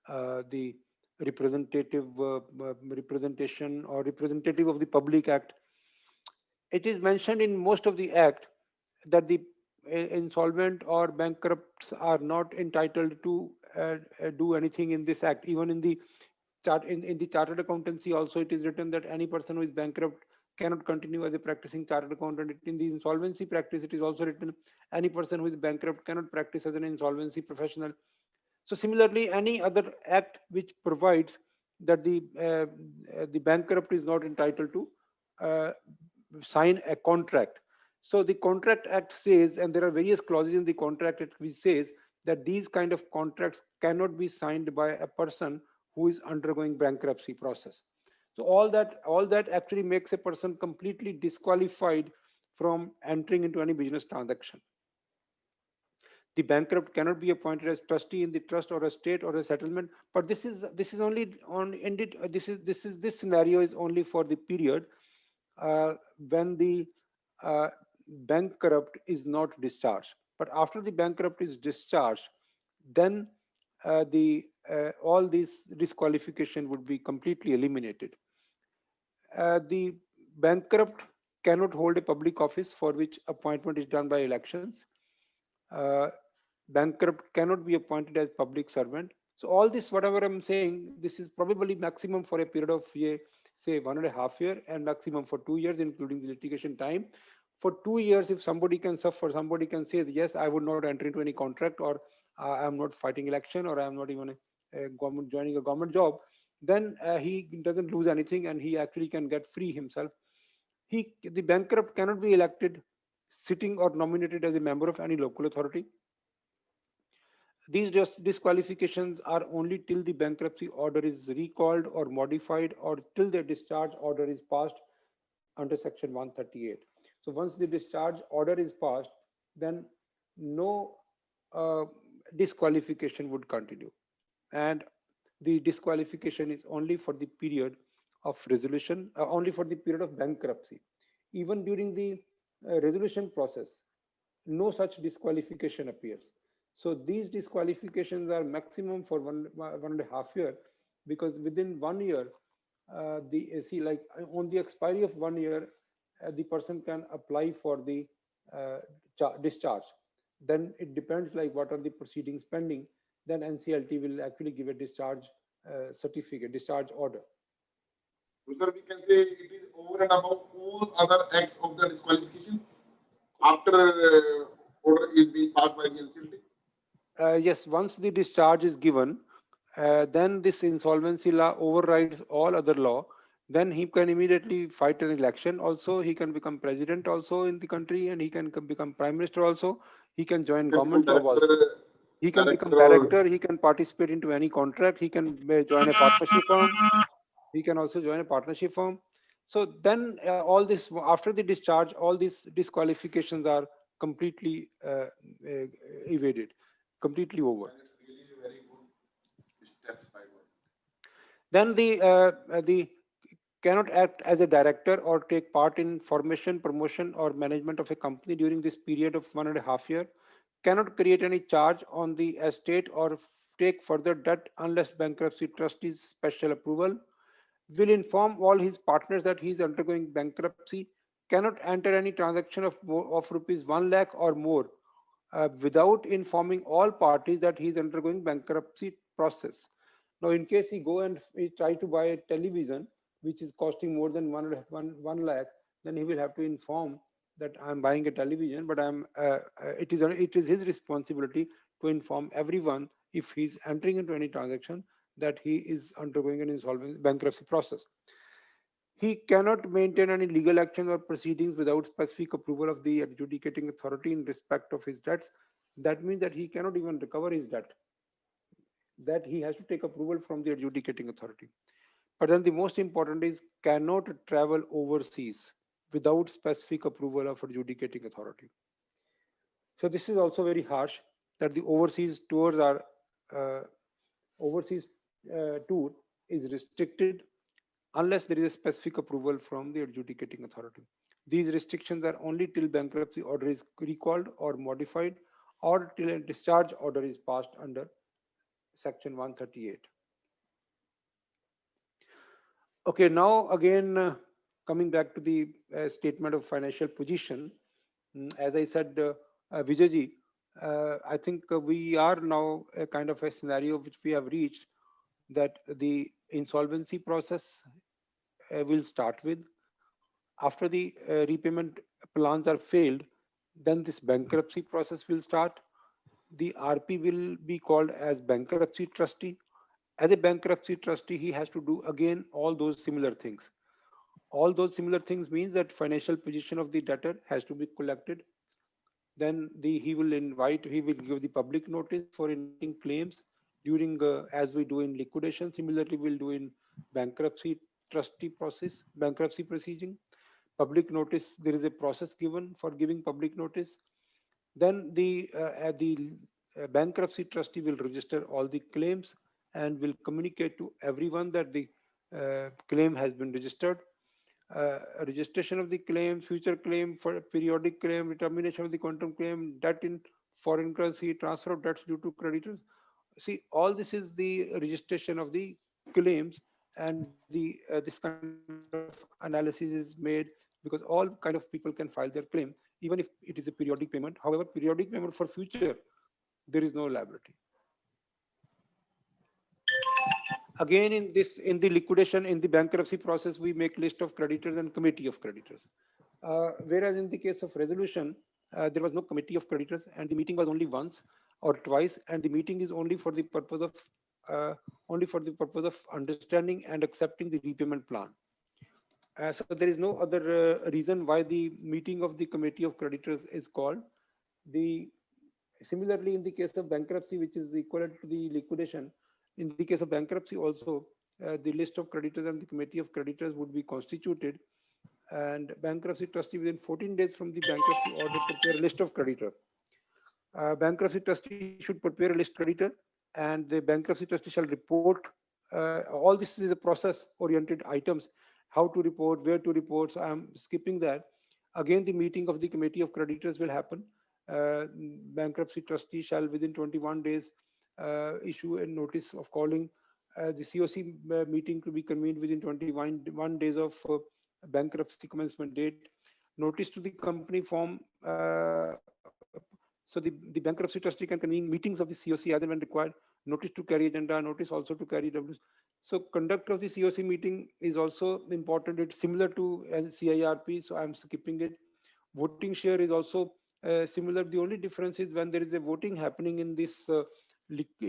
C: the representative representation or representative of the public act, it is mentioned in most of the act that the insolvent or bankrupts are not entitled to do anything in this act. Even in the in the chartered accountancy also, it is written that any person who is bankrupt cannot continue as a practicing chartered accountant. In the insolvency practice, it is also written, any person who is bankrupt cannot practice as an insolvency professional. So similarly, any other act which provides that the bankrupt is not entitled to sign a contract. So the Contract Act says, and there are various clauses in the Contract Act which says that these kind of contracts cannot be signed by a person who is undergoing bankruptcy process. So all that actually makes a person completely disqualified from entering into any business transaction. The bankrupt cannot be appointed as trustee in the trust or a state or a settlement, but this is only on ended. This scenario is only for the period when the uh, bankrupt is not discharged. But after the bankrupt is discharged, then the all these disqualification would be completely eliminated. The bankrupt cannot hold a public office for which appointment is done by elections. Uh, Bankrupt cannot be appointed as public servant. So all this, whatever I'm saying, this is probably maximum for a period of say 1.5 years, and maximum for 2 years, including the litigation time. For 2 years, if somebody can suffer, somebody can say, yes, I would not enter into any contract, or I'm not fighting election, or I'm not even a government joining a government job, then he doesn't lose anything, and he actually can get free himself. The bankrupt cannot be elected, sitting, or nominated as a member of any local authority. These disqualifications are only till the bankruptcy order is recalled or modified, or till the discharge order is passed under section 138. So once the discharge order is passed, then no disqualification would continue. And the disqualification is only for the period of resolution, only for the period of bankruptcy. Even during the resolution process, no such disqualification appears. So these disqualifications are maximum for 1.5 years, because within 1 year, on the expiry of 1 year, the person can apply for the discharge. Then it depends like what are the proceedings pending. Then NCLT will actually give a discharge certificate, discharge order.
A: So, sir, we can say it is over and above all other acts of the disqualification after order is being passed by the NCLT.
C: Yes, once the discharge is given, then this insolvency law overrides all other law. Then he can immediately fight an election. Also, he can become president also in the country, and he can become prime minister also. He can join government job also. He can become director. He can participate into any contract. He can join a partnership firm. He can also join a partnership firm. So then all this, after the discharge, all these disqualifications are completely evaded, completely over.
A: And it's really a very good steps forward.
C: Then the cannot act as a director or take part in formation, promotion, or management of a company during this period of 1.5 years. Cannot create any charge on the estate or take further debt unless bankruptcy trustee's special approval. Will inform all his partners that he is undergoing bankruptcy. Cannot enter any transaction of rupees 1 lakh or more without informing all parties that he is undergoing bankruptcy process. Now, in case he go and he try to buy a television which is costing more than 1 lakh, then he will have to inform that I'm buying a television, but it is his responsibility to inform everyone if he's entering into any transaction that he is undergoing an insolvency bankruptcy process. He cannot maintain any legal action or proceedings without specific approval of the adjudicating authority in respect of his debts. That means that he cannot even recover his debt, that he has to take approval from the adjudicating authority. But then the most important is cannot travel overseas without specific approval of adjudicating authority. So this is also very harsh, that the overseas tours are tour is restricted unless there is a specific approval from the adjudicating authority. These restrictions are only till bankruptcy order is recalled or modified, or till a discharge order is passed under section 138. Okay, now again, coming back to the statement of financial position, as I said, Vijayji, I think we are now a kind of a scenario which we have reached, that the insolvency process will start with. After the repayment plans are failed, then this bankruptcy process will start. The RP will be called as bankruptcy trustee. As a bankruptcy trustee, he has to do again all those similar things. All those similar things means that financial position of the debtor has to be collected. Then he will give the public notice for inviting claims during, as we do in liquidation. Similarly, we'll do in bankruptcy trustee process, bankruptcy proceeding. Public notice, there is a process given for giving public notice. Then the bankruptcy trustee will register all the claims and will communicate to everyone that the claim has been registered. Registration of the claim, future claim, for periodic claim, determination of the quantum claim, debt in foreign currency, transfer of debts due to creditors. See, all this is the registration of the claims, and this kind of analysis is made because all kind of people can file their claim, even if it is a periodic payment. However, periodic payment for future, there is no liability. Again, in the liquidation, in the bankruptcy process, we make list of creditors and committee of creditors. Whereas in the case of resolution, there was no committee of creditors, and the meeting was only once or twice, and the meeting is only for the purpose of understanding and accepting the repayment plan. So there is no other reason why the meeting of the committee of creditors is called. The Similarly, in the case of bankruptcy, which is equivalent to the liquidation, in the case of bankruptcy also, the list of creditors and the committee of creditors would be constituted, and bankruptcy trustee within 14 days from the bankruptcy order prepare a list of creditor. Bankruptcy trustee should prepare a list creditor, and the bankruptcy trustee shall report. All this is a process oriented items, how to report, where to report. So I'm skipping that. Again, the meeting of the committee of creditors will happen. Bankruptcy trustee shall within 21 days issue a notice of calling the COC meeting to be convened within 21 days of bankruptcy commencement date. Notice to the company form. So the bankruptcy trustee can convene meetings of the COC as and when required. Notice to carry agenda, notice also to carry W. So conduct of the COC meeting is also important. It's similar to CIRP, so I'm skipping it. Voting share is also similar. The only difference is when there is a voting happening in this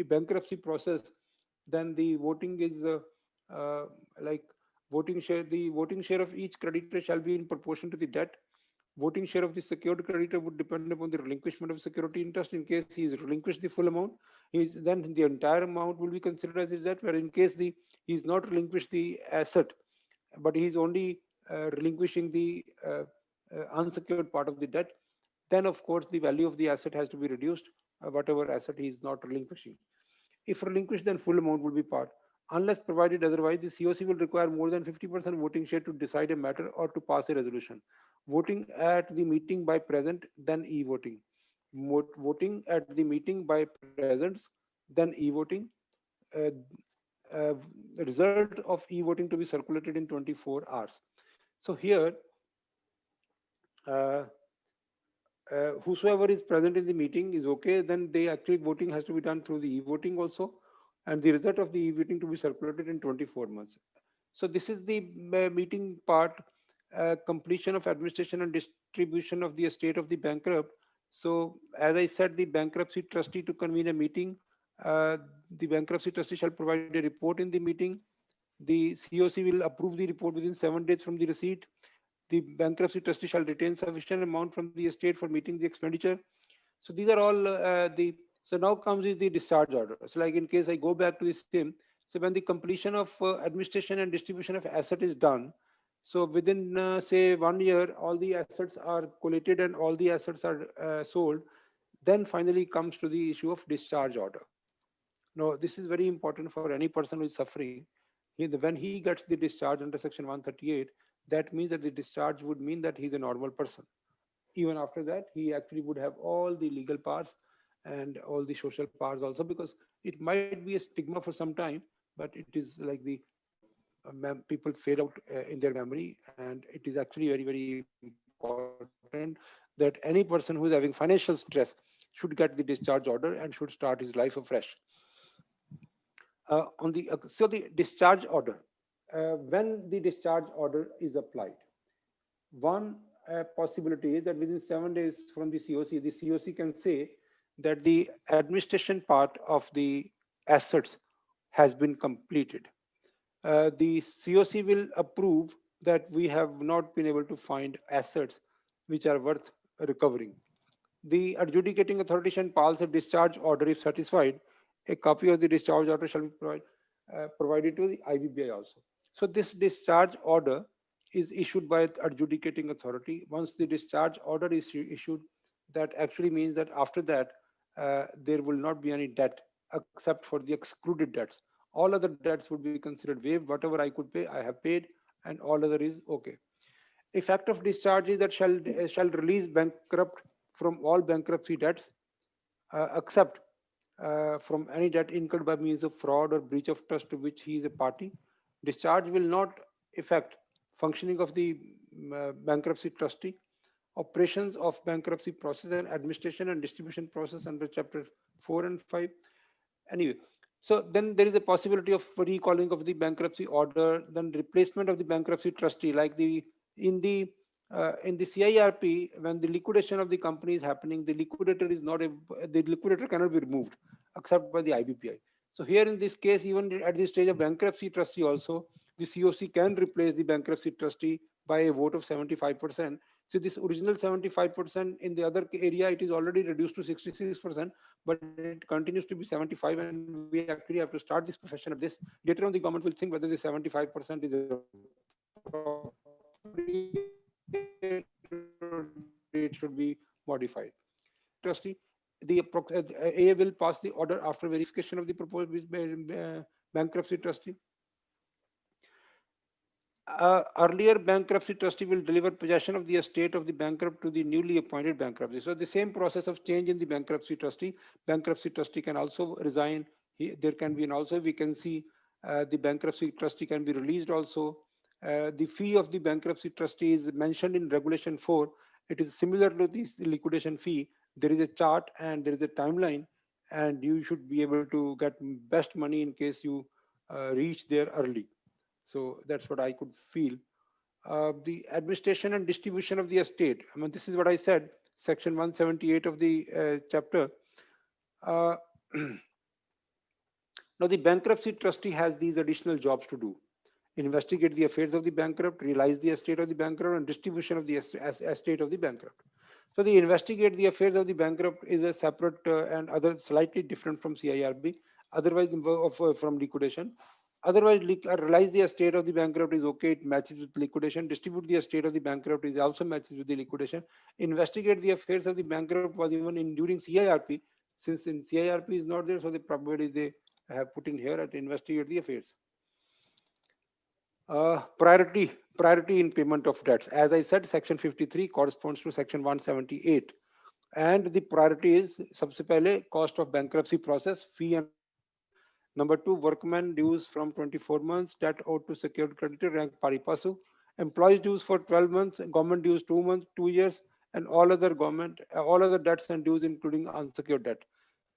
C: bankruptcy process, then the voting is like voting share. The voting share of each creditor shall be in proportion to the debt. Voting share of the secured creditor would depend upon the relinquishment of security interest. In case he is relinquished the full amount, then the entire amount will be considered as his debt. Where in case he is not relinquished the asset, but he is only relinquishing the unsecured part of the debt, then of course the value of the asset has to be reduced, whatever asset he is not relinquishing. If relinquished, then full amount will be part. Unless provided otherwise, the COC will require more than 50% voting share to decide a matter or to pass a resolution. Voting at the meeting by present, then e-voting. Voting at the meeting by presence, then e-voting. The result of e-voting to be circulated in 24 hours. So here, whosoever is present in the meeting is okay, then the actual voting has to be done through the e-voting also, and the result of the e-voting to be circulated in 24 months. So this is the meeting part, completion of administration and distribution of the estate of the bankrupt. So as I said, the bankruptcy trustee to convene a meeting, the bankruptcy trustee shall provide a report in the meeting. The COC will approve the report within 7 days from the receipt. The bankruptcy trustee shall retain sufficient amount from the estate for meeting the expenditure. So these are all so now comes is the discharge order. So like in case I go back to the same, so when the completion of administration and distribution of asset is done, so within say 1 year, all the assets are collated and all the assets are sold, then finally comes to the issue of discharge order. Now, this is very important for any person who is suffering. When he gets the discharge under section 138, that means that the discharge would mean that he's a normal person. Even after that, he actually would have all the legal powers and all the social powers also, because it might be a stigma for some time, but it is like the people fade out in their memory, and it is actually very, very important that any person who is having financial stress should get the discharge order and should start his life afresh. So the discharge order, when the discharge order is applied, One possibility is that within 7 days from the COC can say that the administration part of the assets has been completed. The COC will approve that we have not been able to find assets which are worth recovering. The adjudicating authority shall pass a discharge order if satisfied. A copy of the discharge order shall be provided to the IBBI also. So this discharge order is issued by the adjudicating authority. Once the discharge order is issued, that actually means that after that, there will not be any debt except for the excluded debts. All other debts would be considered waived. Whatever I could pay, I have paid, and all other is okay. Effect of discharge is that shall release bankrupt from all bankruptcy debts, except from any debt incurred by means of fraud or breach of trust to which he is a party. Discharge will not affect functioning of the bankruptcy trustee, operations of bankruptcy process and administration and distribution process under chapter 4 and 5. Anyway, so then there is a possibility of recalling of the bankruptcy order, then replacement of the bankruptcy trustee, like in the CIRP, when the liquidation of the company is happening, the liquidator cannot be removed except by the IBPI. So here in this case, even at the stage of bankruptcy trustee also, the COC can replace the bankruptcy trustee by a vote of 75%. So this original 75% in the other area, it is already reduced to 66%, but it continues to be 75, and we actually have to start this profession of this. Later on, the government will think whether the 75% is it should be modified. Trustee, the AA will pass the order after verification of the proposed bankruptcy trustee. Earlier bankruptcy trustee will deliver possession of the estate of the bankrupt to the newly appointed bankruptcy. So the same process of change in the bankruptcy trustee can also resign. There can be also vacancy. The bankruptcy trustee can be released also. The fee of the bankruptcy trustee is mentioned in regulation 4. It is similar to the liquidation fee. There is a chart and there is a timeline, and you should be able to get best money in case you reach there early. So that's what I could feel. The administration and distribution of the estate. I mean, this is what I said, section 178 of the chapter. Now, the bankruptcy trustee has these additional jobs to do: investigate the affairs of the bankrupt, realize the estate of the bankrupt, and distribution of the estate of the bankrupt. So the investigate the affairs of the bankrupt is a separate and other slightly different from CIRB, otherwise from liquidation. Otherwise, realize the estate of the bankrupt is okay, it matches with liquidation. Distribute the estate of the bankrupt is also matches with the liquidation. Investigate the affairs of the bankrupt was even in during CIRP. Since in CIRP is not there, so the probability they have put in here at investigate the affairs. Priority in payment of debts. As I said, section 53 corresponds to section 178. And the priority is, सबसे पहले cost of bankruptcy process, fee and number 2, workman dues from 24 months, debt owed to secured creditor, rank pari passu, employees dues for 12 months, government dues 2 months, 2 years, and all other debts and dues including unsecured debt.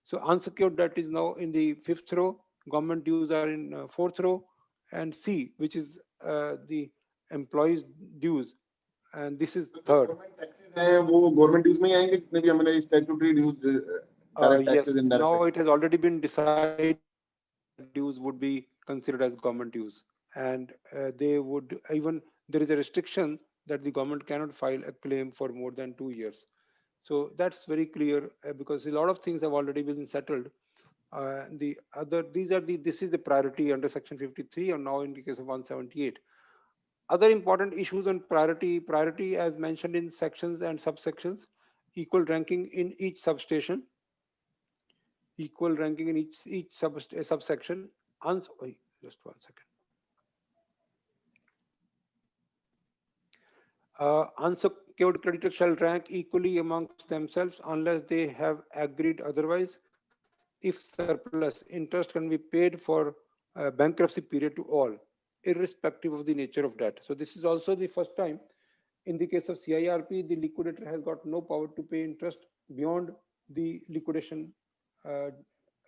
C: So unsecured debt is now in the 5th row, government dues are in 4th row, and C, which is the employees dues, and this is third.
A: Government taxes हैं वो government dues में ही आएंगे जितने भी हमारे statutory dues, direct
C: Yes,
A: taxes, indirect
C: now
A: taxes.
C: it has already been decided dues would be considered as government dues, and they would even, there is a restriction that the government cannot file a claim for more than 2 years. So that's very clear because a lot of things have already been settled. This is the priority under section 53, and now in the case of 178. Other important issues on priority as mentioned in sections and subsections: equal ranking in each substation, equal ranking in each subsection. Just 1 second. Unsecured creditors shall rank equally amongst themselves unless they have agreed otherwise. If surplus, interest can be paid for bankruptcy period to all, irrespective of the nature of debt. So this is also the first time in the case of CIRP, the liquidator has got no power to pay interest beyond the liquidation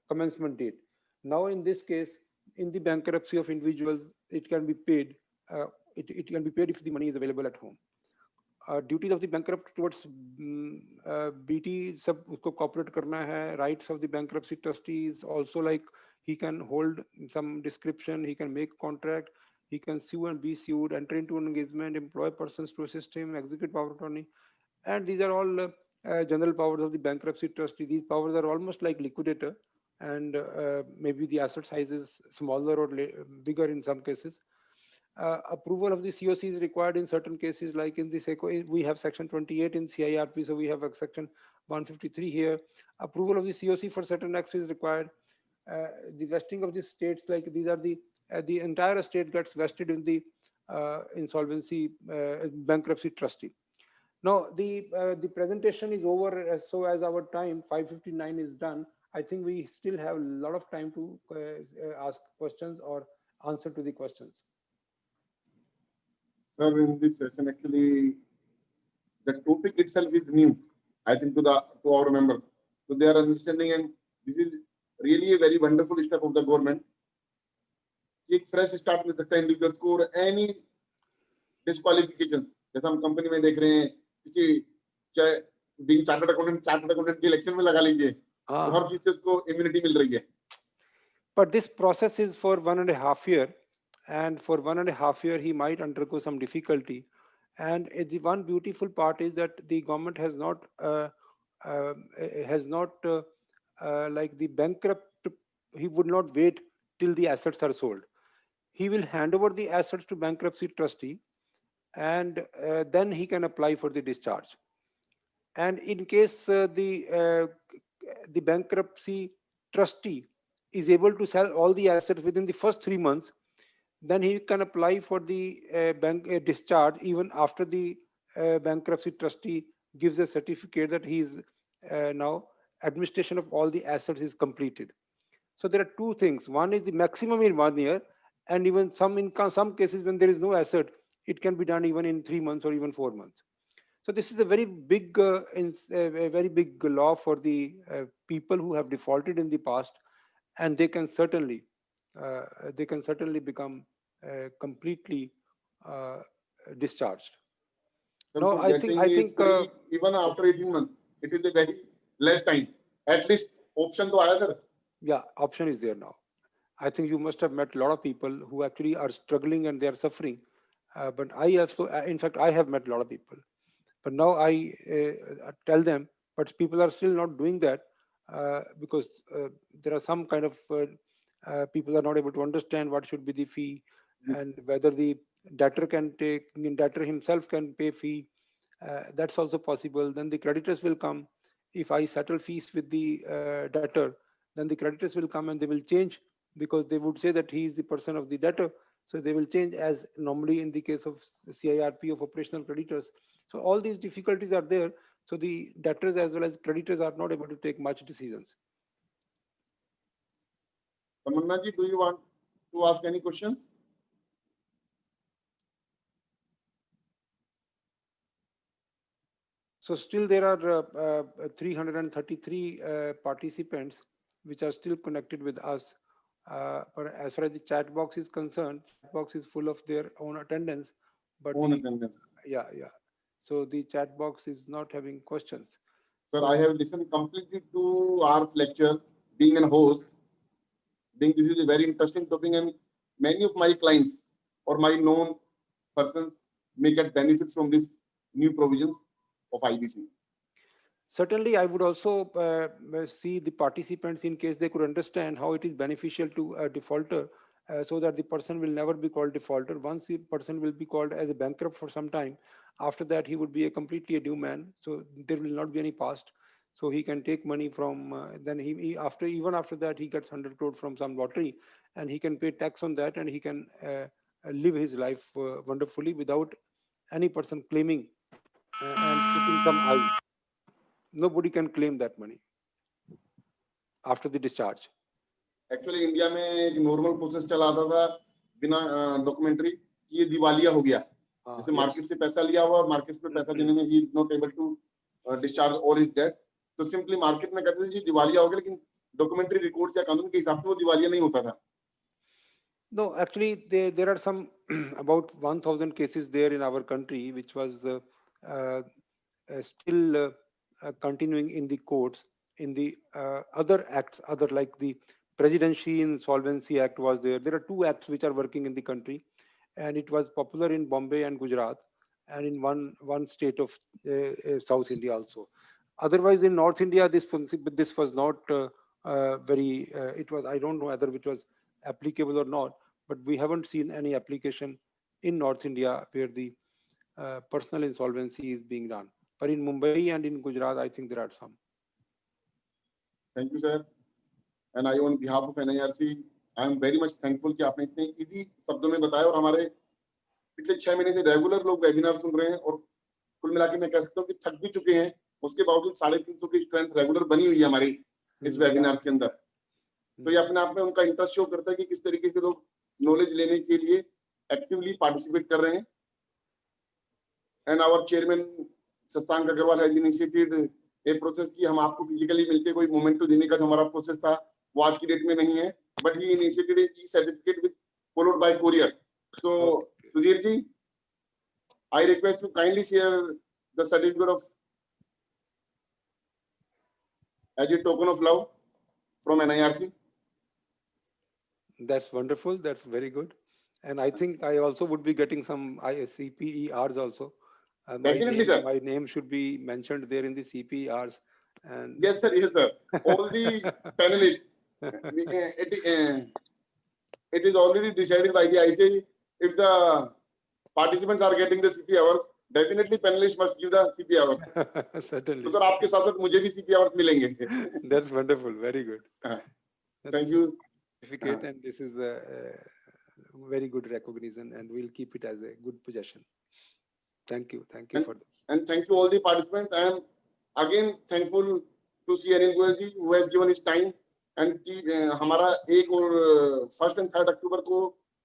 C: commencement date. Now in this case, in the bankruptcy of individuals, it can be paid. It can be paid if the money is available at home. duties of the bankrupt towards BT सब उसको cooperate करना है. Rights of the bankruptcy trustee is also like he can hold some description, he can make contract, he can sue and be sued, enter into an engagement, employ persons to assist him, execute power of attorney, and these are all general powers of the bankruptcy trustee. These powers are almost like liquidator, and maybe the asset size is smaller or bigger in some cases. Approval of the COC is required in certain cases, like in the SECO, we have section 28 in CIRP, so we have a section 153 here. Approval of the COC for certain acts is required. The vesting of the states, like these are the entire estate gets vested in the insolvency bankruptcy trustee. Now the presentation is over, so as our time 5:59 is done, I think we still have a lot of time to ask questions or answer to the questions.
A: Sir, in this session, actually, the topic itself is new, I think, to our members. So they are understanding, and this is really a very wonderful step of the government. एक fresh start मिल सकता है individuals को, और any disqualifications, जैसा हम company में देख रहे हैं, किसी चाहे बीइंग चार्टर्ड अकाउंटेंट की इलेक्शन में लगा लीजिए, तो हर चीज से उसको इम्यूनिटी मिल रही है.
C: But this process is for 1.5 years, and for 1.5 years he might undergo some difficulty. And the one beautiful part is that the government has not like the bankrupt, he would not wait till the assets are sold. He will hand over the assets to bankruptcy trustee, and then he can apply for the discharge. And in case the bankruptcy trustee is able to sell all the assets within the first 3 months, then he can apply for the discharge even after the bankruptcy trustee gives a certificate that he is now administration of all the assets is completed. So there are two things. One is the maximum in 1 year, and even some cases when there is no asset, it can be done even in 3 months or even 4 months. So this is a very big law for the people who have defaulted in the past, and they can certainly become completely discharged.
A: So
C: No, I think
A: even after 18 months, it is a very less time. At least option to आया, sir.
C: Yeah, option is there now. I think you must have met a lot of people who actually are struggling and they are suffering. But I have, in fact, I have met a lot of people. But now I tell them, but people are still not doing that because there are some kind of people are not able to understand what should be the fee, and whether the debtor himself can pay fee. That's also possible. Then the creditors will come. If I settle fees with the debtor, then the creditors will come and they will change, because they would say that he is the person of the debtor. So they will change, as normally in the case of CIRP of operational creditors. So all these difficulties are there. So the debtors as well as creditors are not able to take much decisions.
A: Tamanna ji, do you want to ask any questions?
C: So still there are 333 participants which are still connected with us. But as far as the chat box is concerned, chat box is full of their own attendance. But yeah. So the chat box is not having questions.
A: Sir, I have listened completely to our lectures, being a host. This is a very interesting topic, and many of my clients or my known persons may get benefit from this new provisions of IBC.
C: Certainly, I would also see the participants in case they could understand how it is beneficial to a defaulter, so that the person will never be called defaulter. Once the person will be called as a bankrupt for some time, after that he would be a completely a new man. So there will not be any past. So he can take money from, then even after that he gets 100 crore from some lottery, and he can pay tax on that, and he can live his life wonderfully without any person claiming and putting some eye. Nobody can claim that money after the discharge.
A: Actually, India में एक normal process चला आता था बिना documentary, ये दिवालिया हो गया. जैसे मार्केट से पैसा लिया हुआ और मार्केट से पैसा देने में he is not able to discharge all his debt. तो simply मार्केट में कहते थे जी दिवालिया हो गया, लेकिन documentary records या कानून के हिसाब से वो दिवालिया नहीं होता था.
C: No, actually there are some about 1,000 cases there in our country, which was uh, still continuing in the courts, in the other acts, other like the Presidency Insolvency Act was there. There are two acts which are working in the country, and it was popular in Bombay and Gujarat, and in one state of South India also. Otherwise, in North India, this was not very. It was, I don't know whether it was applicable or not, but we haven't seen any application in North India where the personal insolvency is being done. But in Mumbai and in Gujarat, I think there are some.
A: Thank you, sir. And I, on behalf of NIRC, I am very much thankful कि आपने इतने easy शब्दों में बताया, और हमारे पिछले 6 महीने से रेगुलर लोग वेबिनार सुन रहे हैं, और कुल मिला के मैं कह सकता हूँ कि थक भी चुके हैं, उसके बावजूद 350 की स्ट्रेंथ रेगुलर बनी हुई है हमारी इस वेबिनार के अंदर। तो ये अपने आप में उनका इंटरेस्ट शो करता है कि किस तरीके से लोग नॉलेज लेने के लिए एक्टिवली पार्टिसिपेट कर रहे हैं। And our chairman Shashank Agrawal has initiated a process कि हम आपको फिजिकली मिलके कोई मोमेंटो देने का जो हमारा प्रोसेस था वो आज की डेट में नहीं है, but he initiated a certificate with followed by courier. So Sudhir ji, I request to kindly share the certificate of as a token of love from NIRC.
C: That's wonderful. That's very good. And I think I also would be getting some CPERs also.
A: Definitely, sir.
C: My name should be mentioned there in the CPERs. And
A: Yes, sir. Yes, sir. All the panelists, it is already decided by the ICAI. If the participants are getting the CP hours, definitely panelists must give the CP hours.
C: Certainly.
A: तो sir आपके साथ साथ मुझे भी CP hours मिलेंगे.
C: That's wonderful. Very good.
A: Thank you.
C: Certificate, and this is a very good recognition, and we'll keep it as a good possession. Thank you. Thank you for this.
A: And thank you all the participants. I am again thankful to see Anil Goyal ji who has given his time. And हमारा 1 और 1st and 3rd अक्टूबर को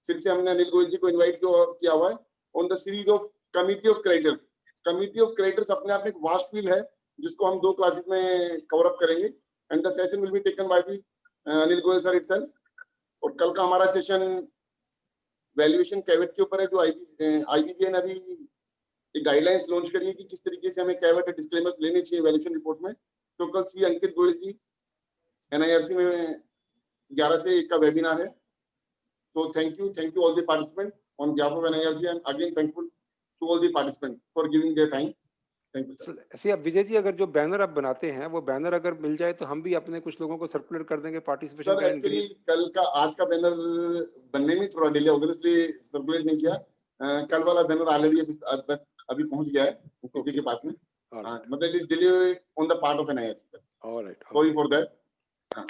A: फिर से हमने अनिल गोयल जी को invite किया हुआ है on the series of committee of creators. Committee of creators अपने आप में एक वास्ट फील्ड है जिसको हम 2 क्लासेस में कवर अप करेंगे, and the session will be taken by the Anil Goyal sir itself. और कल का हमारा सेशन वैल्यूएशन कैवेट के ऊपर है, जो आईबीपीए ने अभी एक गाइडलाइंस लॉन्च करी है कि किस तरीके से हमें कैवेट डिस्क्लेमर्स लेने चाहिए वैल्यूएशन रिपोर्ट में। तो कल सी अंकित गोयल जी NIRC में 11 से 1 का वेबिनार है। So thank you all the participants on behalf of NIRC. I'm again thankful to all the participants for giving their time. Thank you, sir.
C: ऐसे अब विजय जी, अगर जो बैनर आप बनाते हैं वो बैनर अगर मिल जाए तो हम भी अपने कुछ लोगों को सर्कुलेट कर देंगे पार्टिसिपेशन
A: सर एक्चुअली कल का आज का बैनर बनने में थोड़ा डिले हो गया, इसलिए सर्कुलेट नहीं किया। कल वाला बैनर ऑलरेडी अभी पहुंच गया है किसी के पास में। मतलब it is delay on the part of NIRC.
C: Alright,
A: sorry for that.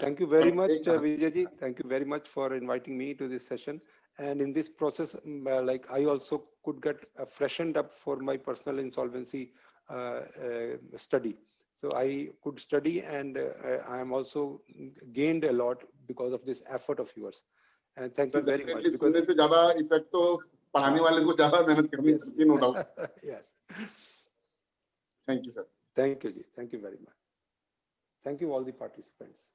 C: Thank you very much, Vijay ji. Thank you very much for inviting me to this session. And in this process, like I also could get freshened up for my personal insolvency study. So I could study, and I am also gained a lot because of this effort of yours. And thank you very much.
A: सुनने से ज़्यादा effect तो पढ़ाने वाले को ज़्यादा मेहनत करनी पड़ती है, no doubt.
C: Yes.
A: Thank you, sir.
C: Thank you, ji. Thank you very much. Thank you all the participants.